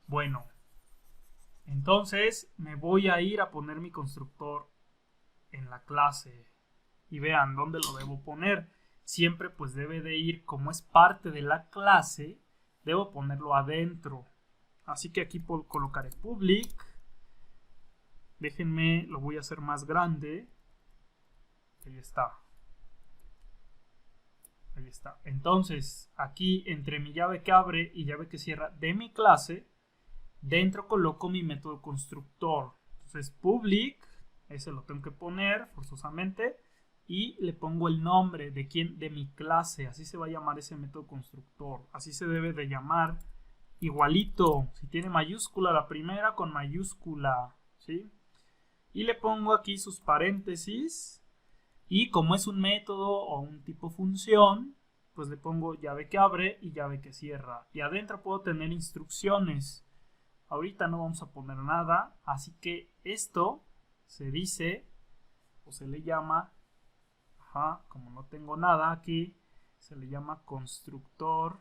Bueno, entonces me voy a ir a poner mi constructor en la clase. Y vean dónde lo debo poner. Siempre pues debe de ir, como es parte de la clase, debo ponerlo adentro. Así que aquí colocaré public. Déjenme, lo voy a hacer más grande. Ahí está. Ahí está. Entonces, aquí entre mi llave que abre y llave que cierra de mi clase, dentro coloco mi método constructor. Entonces, public, ese lo tengo que poner forzosamente. Y le pongo el nombre de quién, de mi clase. Así se va a llamar ese método constructor. Así se debe de llamar. Igualito. Si tiene mayúscula la primera, con mayúscula, ¿sí? Y le pongo aquí sus paréntesis. Y como es un método o un tipo función, pues le pongo llave que abre y llave que cierra. Y adentro puedo tener instrucciones. Ahorita no vamos a poner nada. Así que esto se dice o se le llama, como no tengo nada aquí, se le llama constructor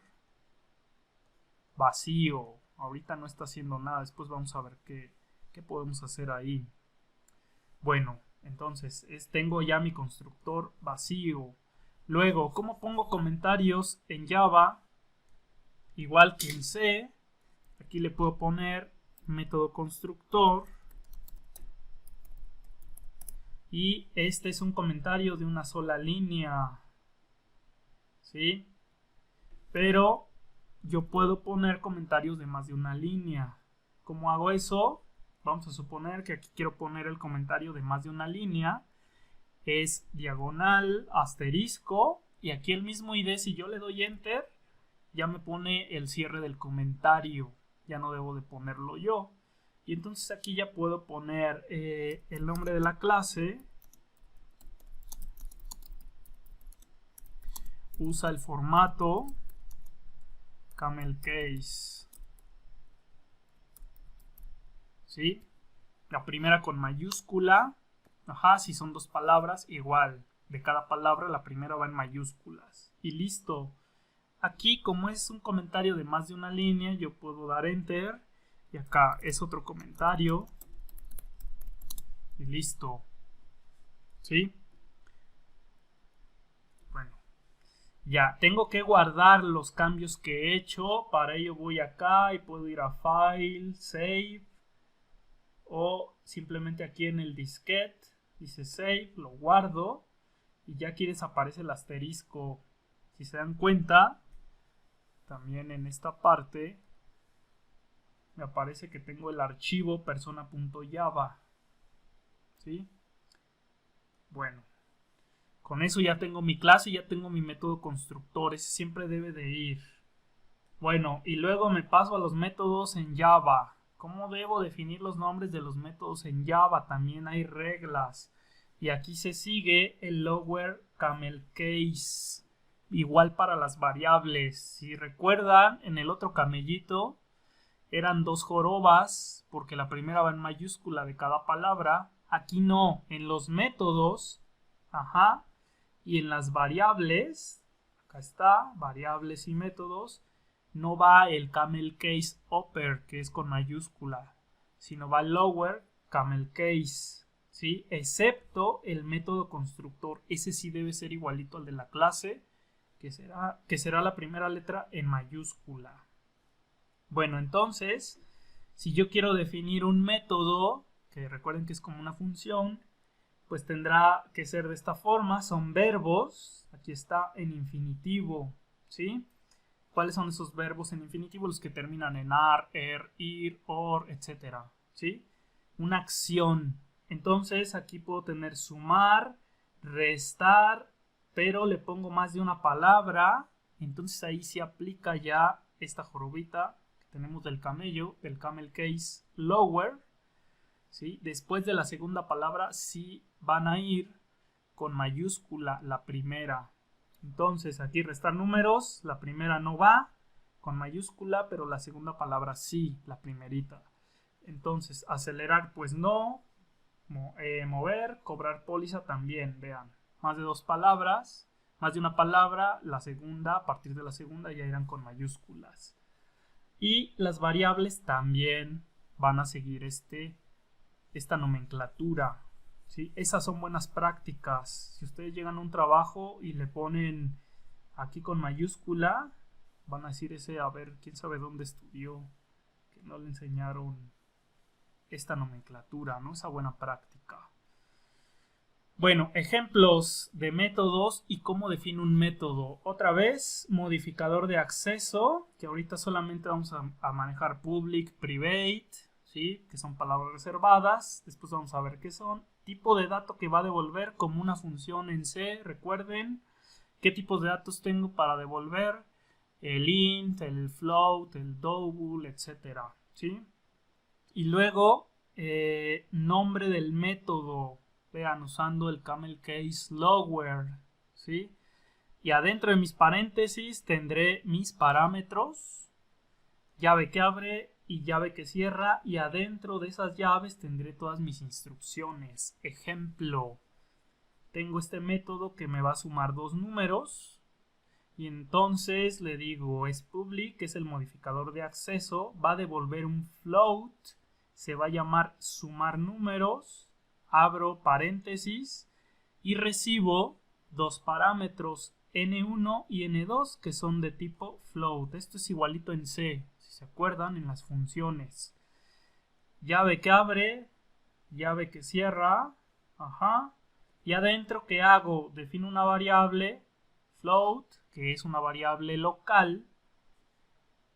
vacío. ahorita no está haciendo nada. Después vamos a ver qué podemos hacer ahí. Bueno, entonces tengo ya mi constructor vacío. Luego, ¿cómo pongo comentarios en Java? Igual que en C, aquí le puedo poner método constructor. Y este es un comentario de una sola línea. ¿Sí? Pero yo puedo poner comentarios de más de una línea. ¿Cómo hago eso? Vamos a suponer que aquí quiero poner el comentario de más de una línea. Es diagonal, asterisco. Y aquí el mismo ID, si yo le doy enter, ya me pone el cierre del comentario. Ya no debo de ponerlo yo. Y entonces aquí ya puedo poner el nombre de la clase. Usa el formato camel case. ¿Sí? La primera con mayúscula. Ajá, si son dos palabras, igual. De cada palabra, la primera va en mayúsculas. Y listo. Aquí, como es un comentario de más de una línea, yo puedo dar enter. Y acá es otro comentario. Y listo. ¿Sí? Bueno. Ya, tengo que guardar los cambios que he hecho. Para ello voy acá y puedo ir a File, Save. O simplemente aquí en el disquete dice Save, lo guardo. Y ya aquí desaparece el asterisco. Si se dan cuenta, también en esta parte me aparece que tengo el archivo persona.java. ¿Sí? Bueno, con eso ya tengo mi clase y ya tengo mi método constructor. Ese siempre debe de ir. Bueno, y luego me paso a los métodos en Java. ¿Cómo debo definir los nombres de los métodos en Java? También hay reglas. Y aquí se sigue el lower camel case. Igual para las variables. Si recuerdan, en el otro camellito eran dos jorobas, porque la primera va en mayúscula de cada palabra. Aquí no, en los métodos, ajá, y en las variables, acá está, variables y métodos, no va el camel case upper, que es con mayúscula, sino va el lower camel case, ¿sí? Excepto el método constructor, ese sí debe ser igualito al de la clase, que será la primera letra en mayúscula. Bueno, entonces, si yo quiero definir un método, que recuerden que es como una función, pues tendrá que ser de esta forma. Son verbos, aquí está en infinitivo, ¿sí? ¿Cuáles son esos verbos en infinitivo? Los que terminan en ar, er, ir, or, etc. ¿Sí? Una acción. Entonces aquí puedo tener sumar, restar, pero le pongo más de una palabra. Entonces ahí sí aplica ya esta jorobita que tenemos del camello, del camel case lower. ¿Sí? Después de la segunda palabra sí van a ir con mayúscula la primera. Entonces aquí restar números, la primera no va con mayúscula, pero la segunda palabra sí, la primerita. Entonces acelerar pues no, mover, cobrar póliza también, vean, más de dos palabras, más de una palabra, la segunda, a partir de la segunda ya irán con mayúsculas. Y las variables también van a seguir esta nomenclatura, ¿sí? Esas son buenas prácticas. Si ustedes llegan a un trabajo y le ponen aquí con mayúscula, van a decir ese, a ver, quién sabe dónde estudió, que no le enseñaron esta nomenclatura, ¿no? Esa buena práctica. Bueno, ejemplos de métodos y cómo defino un método. Otra vez, modificador de acceso, que ahorita solamente vamos a manejar public, private, ¿sí? Que son palabras reservadas. Después vamos a ver qué son. Tipo de dato que va a devolver como una función en C, recuerden. ¿Qué tipos de datos tengo para devolver? El int, el float, el double, etc. ¿Sí? Y luego, nombre del método. Vean, usando el camel case lower, ¿sí? Y adentro de mis paréntesis tendré mis parámetros, llave que abre y llave que cierra, y adentro de esas llaves tendré todas mis instrucciones. Ejemplo, tengo este método que me va a sumar dos números, Y entonces le digo es public, que es el modificador de acceso, va a devolver un float, se va a llamar sumar números, abro paréntesis y recibo dos parámetros n1 y n2 que son de tipo float. Esto es igualito en C, si se acuerdan, en las funciones. Llave que abre, llave que cierra, ajá. Y adentro, ¿qué hago? Defino una variable float, que es una variable local,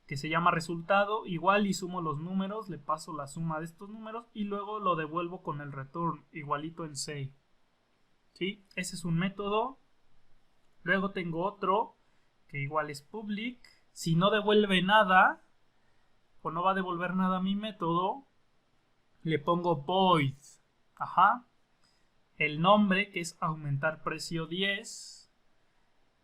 que se llama resultado, igual y sumo los números, le paso la suma de estos números y luego lo devuelvo con el return, igualito en C. ¿Sí? Ese es un método. Luego tengo otro, que igual es public. Si no devuelve nada, o no va a devolver nada a mi método, le pongo void. Ajá. El nombre, que es aumentar precio 10.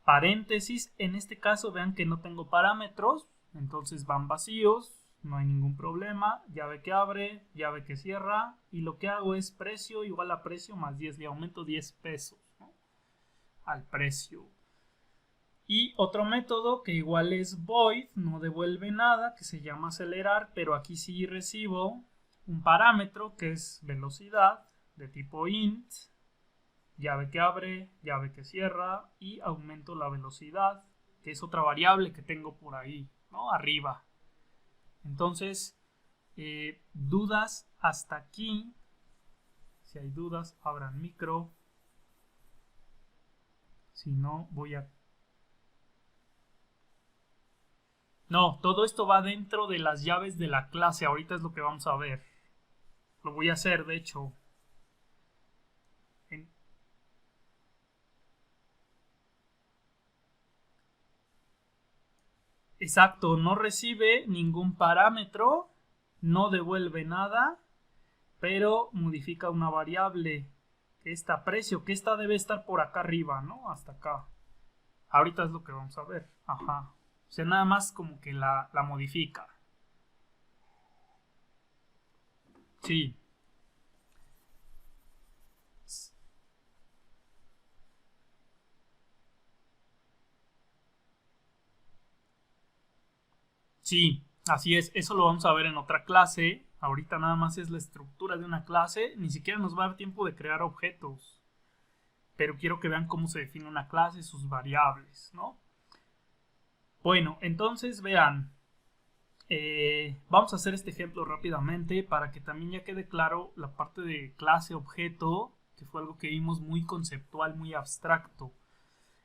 Paréntesis, en este caso vean que no tengo parámetros, entonces van vacíos, no hay ningún problema. Llave que abre, llave que cierra, y lo que hago es precio igual a precio más 10, le aumento 10 pesos, ¿no?, al precio. Y otro método que igual es void, no devuelve nada, que se llama acelerar, pero aquí sí recibo un parámetro que es velocidad de tipo int, llave que abre, llave que cierra y aumento la velocidad, que es otra variable que tengo por ahí, ¿no?, arriba. Entonces, dudas hasta aquí. Si hay dudas, abran micro. Si no, voy a... No, todo esto va dentro de las llaves de la clase. Ahorita es lo que vamos a ver. Lo voy a hacer, de hecho. Exacto, no recibe ningún parámetro, no devuelve nada, pero modifica una variable, que está precio, que esta debe estar por acá arriba, ¿no? Hasta acá. Ahorita es lo que vamos a ver. Ajá. O sea, nada más como que la modifica. Sí. Sí, así es. Eso lo vamos a ver en otra clase. Ahorita nada más es la estructura de una clase. Ni siquiera nos va a dar tiempo de crear objetos. Pero quiero que vean cómo se define una clase, sus variables, ¿no? Bueno, entonces vean. Vamos a hacer este ejemplo rápidamente para que también ya quede claro la parte de clase objeto, que fue algo que vimos muy conceptual, muy abstracto.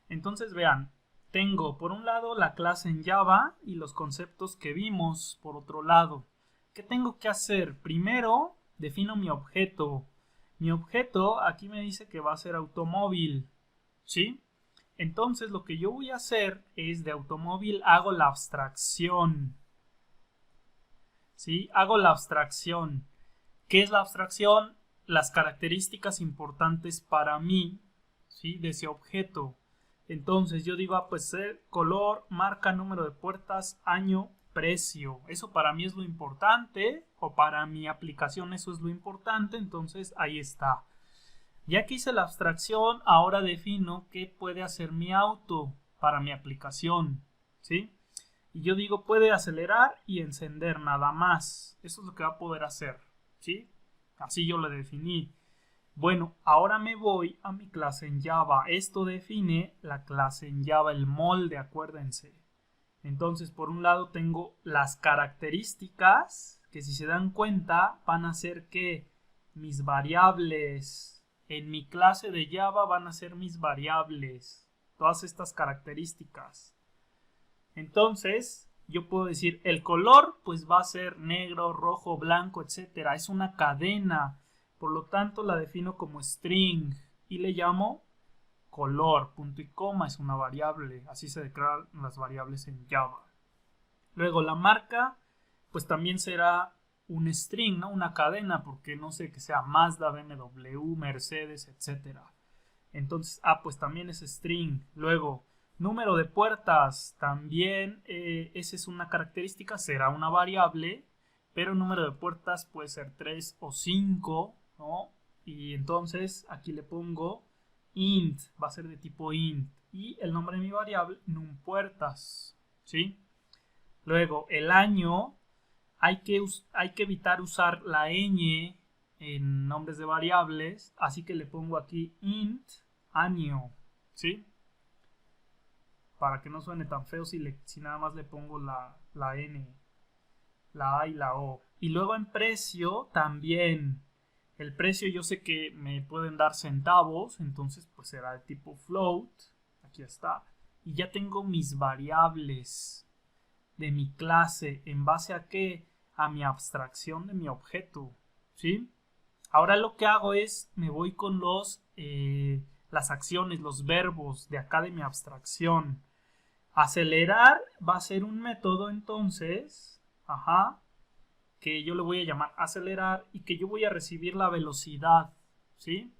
Entonces vean, tengo por un lado la clase en Java y los conceptos que vimos por otro lado. ¿Qué tengo que hacer? Primero defino mi objeto. Mi objeto aquí me dice que va a ser automóvil, ¿sí? Entonces lo que yo voy a hacer es de automóvil hago la abstracción. ¿Sí? Hago la abstracción. ¿Qué es la abstracción? Las características importantes para mí, ¿sí?, de ese objeto. Entonces yo digo, pues color, marca, número de puertas, año, precio. Eso para mí es lo importante, o para mi aplicación eso es lo importante, entonces ahí está. Ya que hice la abstracción, ahora defino qué puede hacer mi auto para mi aplicación, ¿sí? Y yo digo, puede acelerar y encender nada más. Eso es lo que va a poder hacer, ¿sí? Así yo lo definí. Bueno, ahora me voy a mi clase en Java. Esto define la clase en Java, el molde, acuérdense. Entonces, por un lado tengo las características, que si se dan cuenta, van a ser que mis variables en mi clase de Java van a ser mis variables. Todas estas características. Entonces, yo puedo decir, el color pues va a ser negro, rojo, blanco, etcétera. Es una cadena, por lo tanto la defino como string y le llamo color. Punto y coma es una variable, así se declaran las variables en Java. Luego la marca pues también será un string, ¿no? Una cadena, porque no sé, que sea Mazda, BMW, Mercedes, etcétera. Entonces, pues también es string. Luego, número de puertas, también esa es una característica, será una variable, pero el número de puertas puede ser 3 o 5, ¿no? Y entonces aquí le pongo int, va a ser de tipo int. y el nombre de mi variable numpuertas, ¿sí? Luego, el año, hay que evitar usar la ñ en nombres de variables, así que le pongo aquí int año, ¿sí? Para que no suene tan feo si nada más le pongo la n, la a y la o. Y luego en precio también. El precio yo sé que me pueden dar centavos, entonces pues será de tipo float. Aquí está. Y ya tengo mis variables de mi clase. ¿En base a qué? A mi abstracción de mi objeto, ¿sí? Ahora lo que hago es, me voy con las acciones, los verbos de acá de mi abstracción. Acelerar va a ser un método entonces, que yo le voy a llamar acelerar y que yo voy a recibir la velocidad, ¿sí?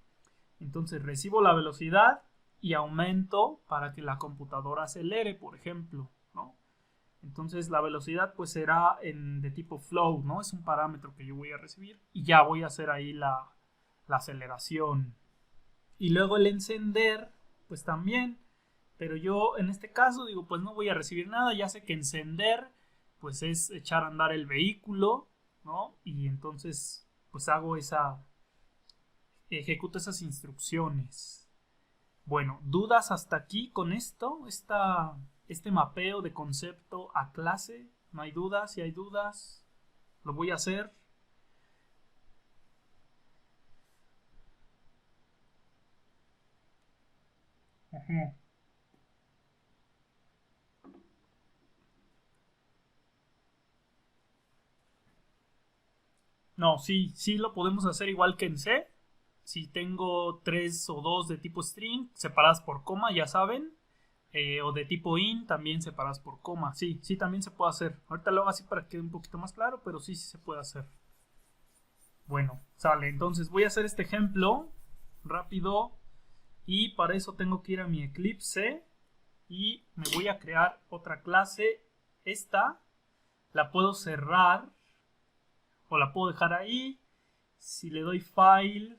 Entonces recibo la velocidad y aumento para que la computadora acelere, por ejemplo, ¿no? Entonces la velocidad pues será de tipo flow, ¿no? Es un parámetro que yo voy a recibir y ya voy a hacer ahí la aceleración. Y luego el encender, pues también, pero yo en este caso digo, pues no voy a recibir nada, ya sé que encender pues es echar a andar el vehículo, ¿no? Y entonces pues ejecuto esas instrucciones. Bueno, ¿dudas hasta aquí con esto? Este mapeo de concepto a clase. ¿No hay dudas? Si hay dudas, lo voy a hacer. Ajá. No, sí lo podemos hacer igual que en C. Si tengo 3 o 2 de tipo string separadas por coma, ya saben. O de tipo int también separadas por coma. Sí, también se puede hacer. Ahorita lo hago así para que quede un poquito más claro, pero sí se puede hacer. Bueno, sale. Entonces voy a hacer este ejemplo rápido. Y para eso tengo que ir a mi Eclipse. Y me voy a crear otra clase. Esta la puedo cerrar o la puedo dejar ahí. Si le doy file,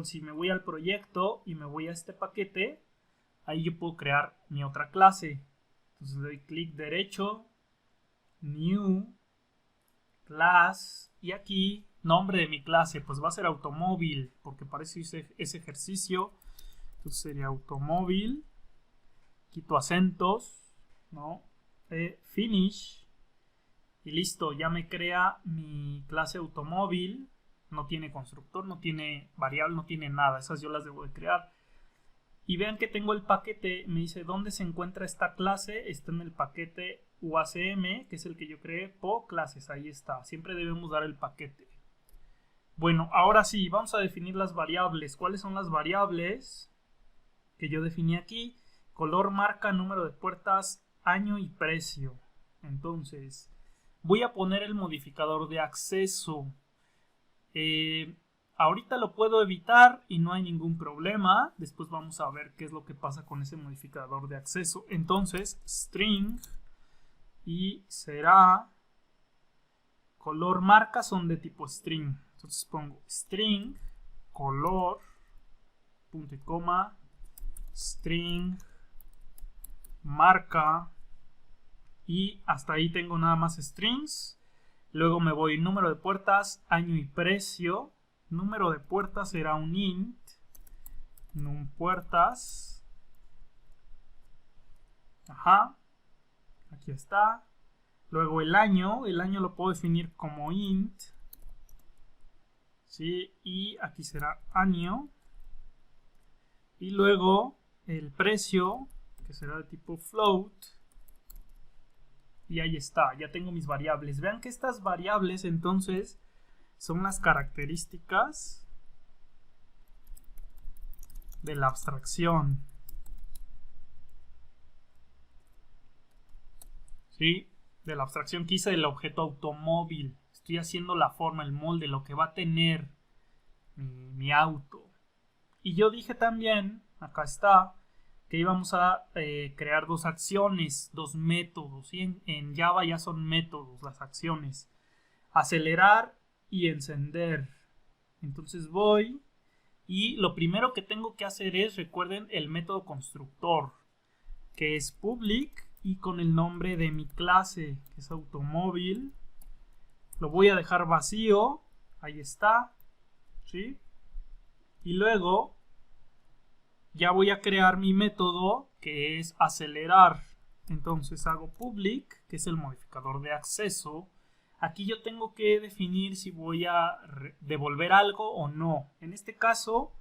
si me voy al proyecto y me voy a este paquete, ahí yo puedo crear mi otra clase. Entonces le doy clic derecho, new, class, y aquí nombre de mi clase, pues va a ser automóvil, porque para eso hice ese ejercicio. Entonces sería automóvil, quito acentos, ¿no? Finish, y listo, ya me crea mi clase automóvil. No tiene constructor, no tiene variable, no tiene nada. Esas yo las debo de crear. Y vean que tengo el paquete, me dice dónde se encuentra esta clase. Está en el paquete UACM, que es el que yo creé, po clases. Ahí está, siempre debemos dar el paquete. Bueno, ahora sí, vamos a definir las variables. ¿Cuáles son las variables que yo definí aquí? Color, marca, número de puertas, año y precio. Entonces, voy a poner el modificador de acceso. Ahorita lo puedo evitar y no hay ningún problema. Después vamos a ver qué es lo que pasa con ese modificador de acceso. Entonces, string y será color, marca son de tipo string. Entonces pongo string color punto y coma string marca y hasta ahí tengo nada más strings. Luego me voy número de puertas, año y precio. Número de puertas será un int. Numpuertas. Aquí está. Luego el año lo puedo definir como int. ¿Sí? Y aquí será año. Y luego el precio, que será de tipo float. Y ahí está, ya tengo mis variables. Vean que estas variables entonces son las características de la abstracción. ¿Sí? De la abstracción que hice del objeto automóvil. Estoy haciendo la forma, el molde, lo que va a tener mi auto. Y yo dije también, acá está, que íbamos a crear dos acciones, dos métodos. ¿Sí? En Java ya son métodos las acciones. Acelerar y encender. Entonces voy Y lo primero que tengo que hacer es, recuerden, el método constructor, que es public y con el nombre de mi clase, que es automóvil. Lo voy a dejar vacío, ahí está, ¿sí? Y luego ya voy a crear mi método, que es acelerar. Entonces hago public, que es el modificador de acceso. Aquí yo tengo que definir si voy a devolver algo o no. En este caso,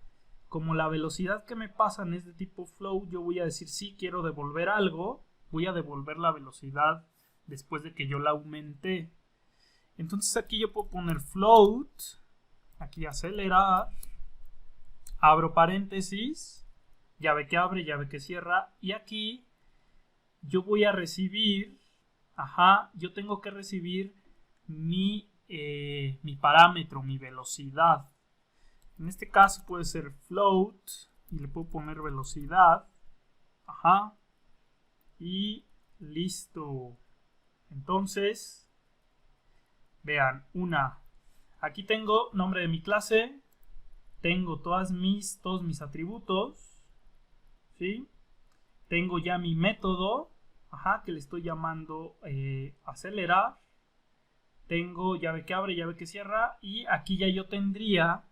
como la velocidad que me pasan es de tipo float, yo voy a decir sí, quiero devolver algo. Voy a devolver la velocidad después de que yo la aumenté. Entonces aquí yo puedo poner float, aquí acelerar, abro paréntesis, llave que abre, llave que cierra, y aquí yo voy a recibir, yo tengo que recibir mi parámetro, mi velocidad. En este caso puede ser float y le puedo poner velocidad, y listo. Entonces, vean, aquí tengo nombre de mi clase, tengo todos mis atributos, ¿sí? Tengo ya mi método, que le estoy llamando acelerar. Tengo llave que abre, llave que cierra, y aquí ya yo tendría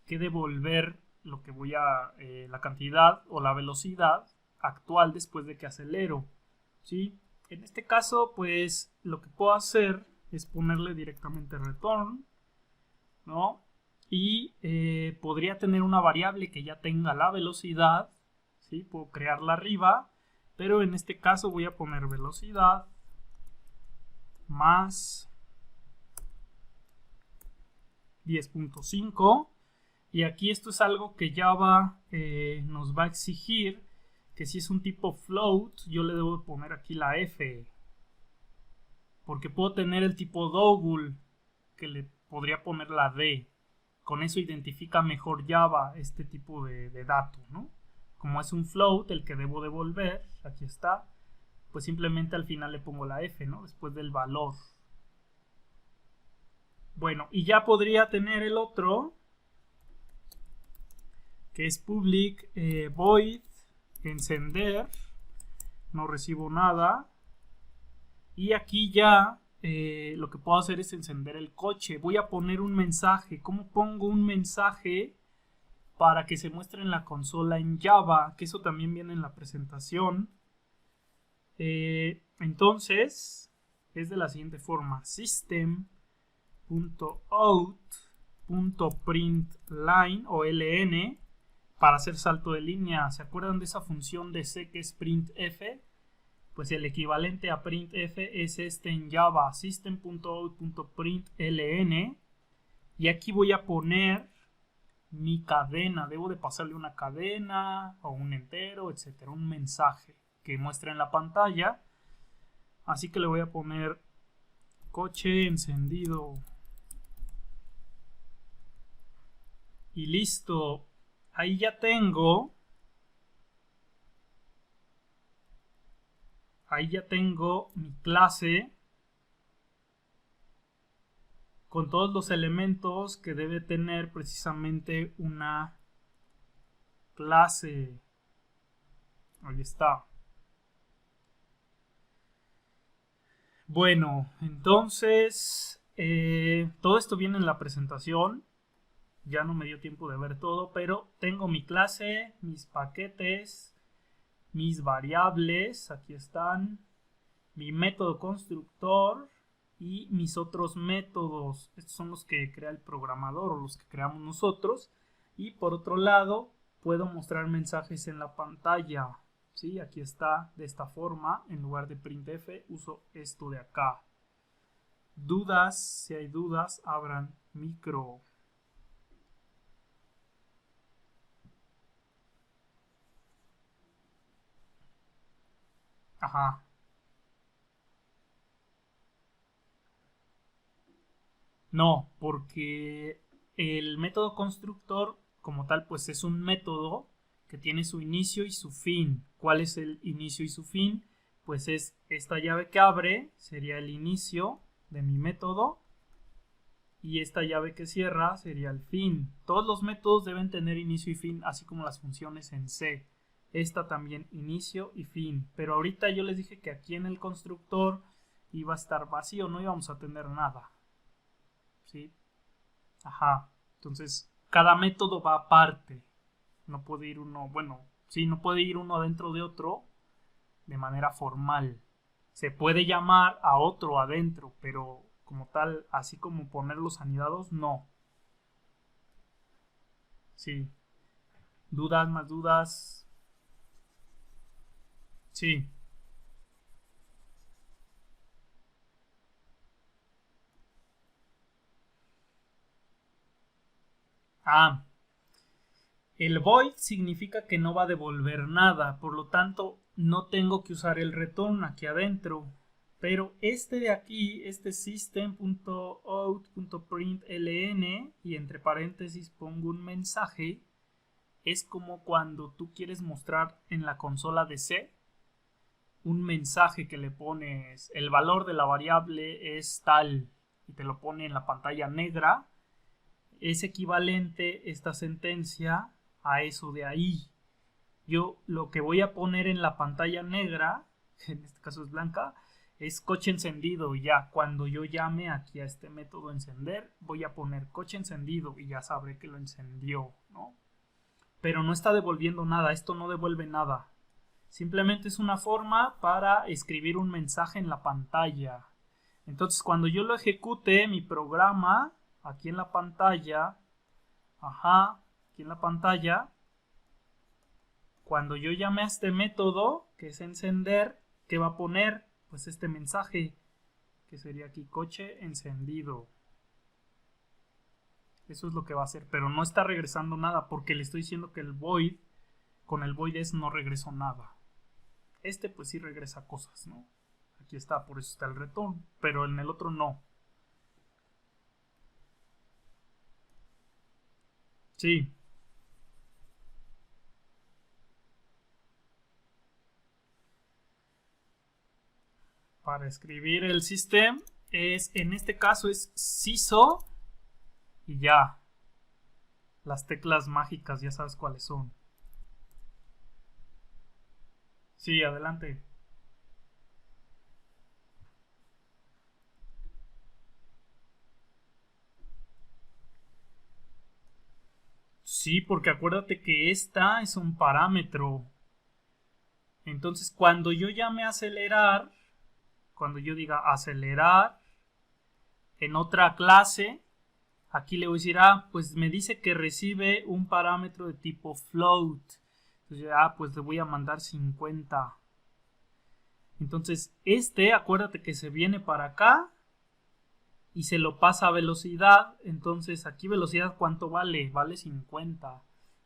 que devolver lo que voy a la cantidad o la velocidad actual después de que acelero, ¿sí? En este caso, pues lo que puedo hacer es ponerle directamente return, ¿no? Y podría tener una variable que ya tenga la velocidad, ¿sí? Puedo crearla arriba, pero en este caso voy a poner velocidad más 10.5, y aquí esto es algo que Java nos va a exigir, que si es un tipo float, yo le debo poner aquí la F, porque puedo tener el tipo double, que le podría poner la D. Con eso identifica mejor Java este tipo de dato, ¿no? Como es un float el que debo devolver, aquí está, pues simplemente al final le pongo la F, ¿no? Después del valor. Bueno, y ya podría tener el otro, que es public void encender, no recibo nada, y aquí ya lo que puedo hacer es encender el coche. Voy a poner un mensaje. ¿Cómo pongo un mensaje para que se muestre en la consola en Java? Que eso también viene en la presentación. Entonces es de la siguiente forma: system.out.println o ln para hacer salto de línea. ¿Se acuerdan de esa función de C que es printf? Pues el equivalente a printf es este en Java, system.out.println, y aquí voy a poner mi cadena. Debo de pasarle una cadena o un entero, etcétera, un mensaje que muestre en la pantalla. Así que le voy a poner coche encendido y listo. Ahí ya tengo mi clase con todos los elementos que debe tener precisamente una clase. Ahí está. Bueno, entonces todo esto viene en la presentación. Ya no me dio tiempo de ver todo, pero tengo mi clase, mis paquetes, mis variables, aquí están, mi método constructor y mis otros métodos. Estos son los que crea el programador o los que creamos nosotros. Y por otro lado, puedo mostrar mensajes en la pantalla. ¿Sí? Aquí está de esta forma. En lugar de printf, uso esto de acá. Dudas, si hay dudas, abran micro. No, porque el método constructor como tal pues es un método que tiene su inicio y su fin. ¿Cuál es el inicio y su fin? Pues es esta llave que abre, sería el inicio de mi método, y esta llave que cierra sería el fin. Todos los métodos deben tener inicio y fin, así como las funciones en C. Esta también inicio y fin, pero ahorita yo les dije que aquí en el constructor iba a estar vacío, no íbamos a tener nada. ¿Sí? Ajá. Entonces, cada método va aparte. No puede ir uno, bueno, sí, no puede ir uno dentro de otro de manera formal. Se puede llamar a otro adentro, pero como tal, así como poner los anidados, no. Sí. ¿Dudas, más dudas? Sí. Ah, el void significa que no va a devolver nada, por lo tanto no tengo que usar el return aquí adentro. Pero este de aquí, este system.out.println y entre paréntesis pongo un mensaje, es como cuando tú quieres mostrar en la consola de C un mensaje que le pones, el valor de la variable es tal y te lo pone en la pantalla negra. Es equivalente esta sentencia a eso de ahí. Yo lo que voy a poner en la pantalla negra, en este caso es blanca, es coche encendido y ya. Cuando yo llame aquí a este método encender, voy a poner coche encendido y ya sabré que lo encendió, ¿no? Pero no está devolviendo nada, esto no devuelve nada. Simplemente es una forma para escribir un mensaje en la pantalla. Entonces cuando yo lo ejecute, mi programa, aquí en la pantalla, aquí en la pantalla, cuando yo llame a este método, que es encender, ¿qué va a poner? Pues este mensaje, que sería aquí coche encendido. Eso es lo que va a hacer, pero no está regresando nada, porque le estoy diciendo que el void, con el void es no regreso nada. Este pues sí regresa cosas, ¿no? Aquí está, por eso está el return, pero en el otro no. Sí. Para escribir el system es, en este caso es CISO y ya. Las teclas mágicas ya sabes cuáles son. Sí, adelante. Sí, porque acuérdate que esta es un parámetro. Entonces, cuando yo llame a acelerar, cuando yo diga acelerar en otra clase, aquí le voy a decir, pues me dice que recibe un parámetro de tipo float. Entonces, pues le voy a mandar 50. Entonces, acuérdate que se viene para acá y se lo pasa a velocidad. Entonces, aquí velocidad, ¿cuánto vale? Vale 50.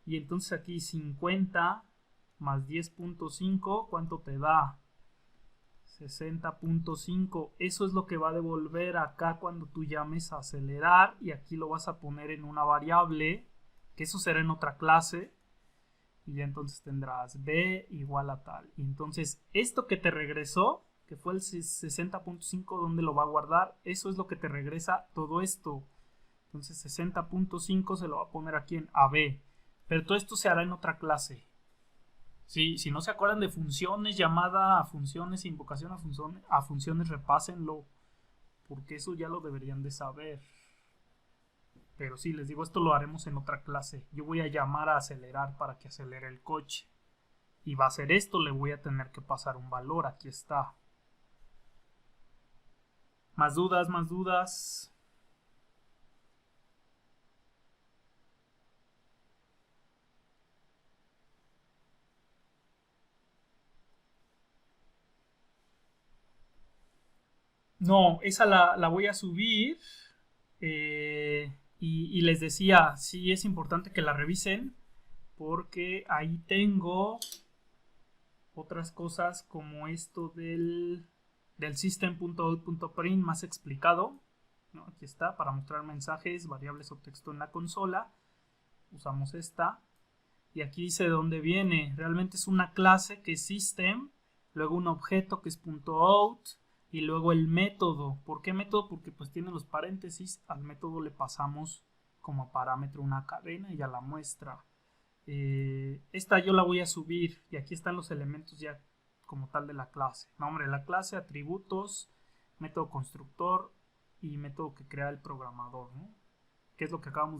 Y entonces aquí 50 más 10.5, ¿cuánto te da? 60.5. Eso es lo que va a devolver acá cuando tú llames a acelerar. Y aquí lo vas a poner en una variable, que eso será en otra clase. Y ya entonces tendrás b igual a tal. Y entonces esto que te regresó, que fue el 60.5, ¿dónde lo va a guardar? Eso es lo que te regresa todo esto. Entonces 60.5 se lo va a poner aquí en AB. Pero todo esto se hará en otra clase. Sí, si no se acuerdan de funciones, llamada a funciones, invocación a funciones, repásenlo. Porque eso ya lo deberían de saber. Pero sí, les digo, esto lo haremos en otra clase. Yo voy a llamar a acelerar para que acelere el coche. Y va a hacer esto, le voy a tener que pasar un valor. Aquí está. Más dudas, más dudas. No, esa la voy a subir. Y les decía, sí es importante que la revisen. Porque ahí tengo otras cosas como esto del system.out.print más explicado, ¿no? Aquí está, para mostrar mensajes, variables o texto en la consola. Usamos esta. Y aquí dice de dónde viene. Realmente es una clase que es system, luego un objeto que es .out, Y luego el método. ¿Por qué método? Porque pues tiene los paréntesis. Al método le pasamos como parámetro una cadena y a la muestra. Esta yo la voy a subir y aquí están los elementos ya como tal de la clase. Nombre de la clase, atributos, método constructor y método que crea el programador, ¿no? Que es lo que acabamos de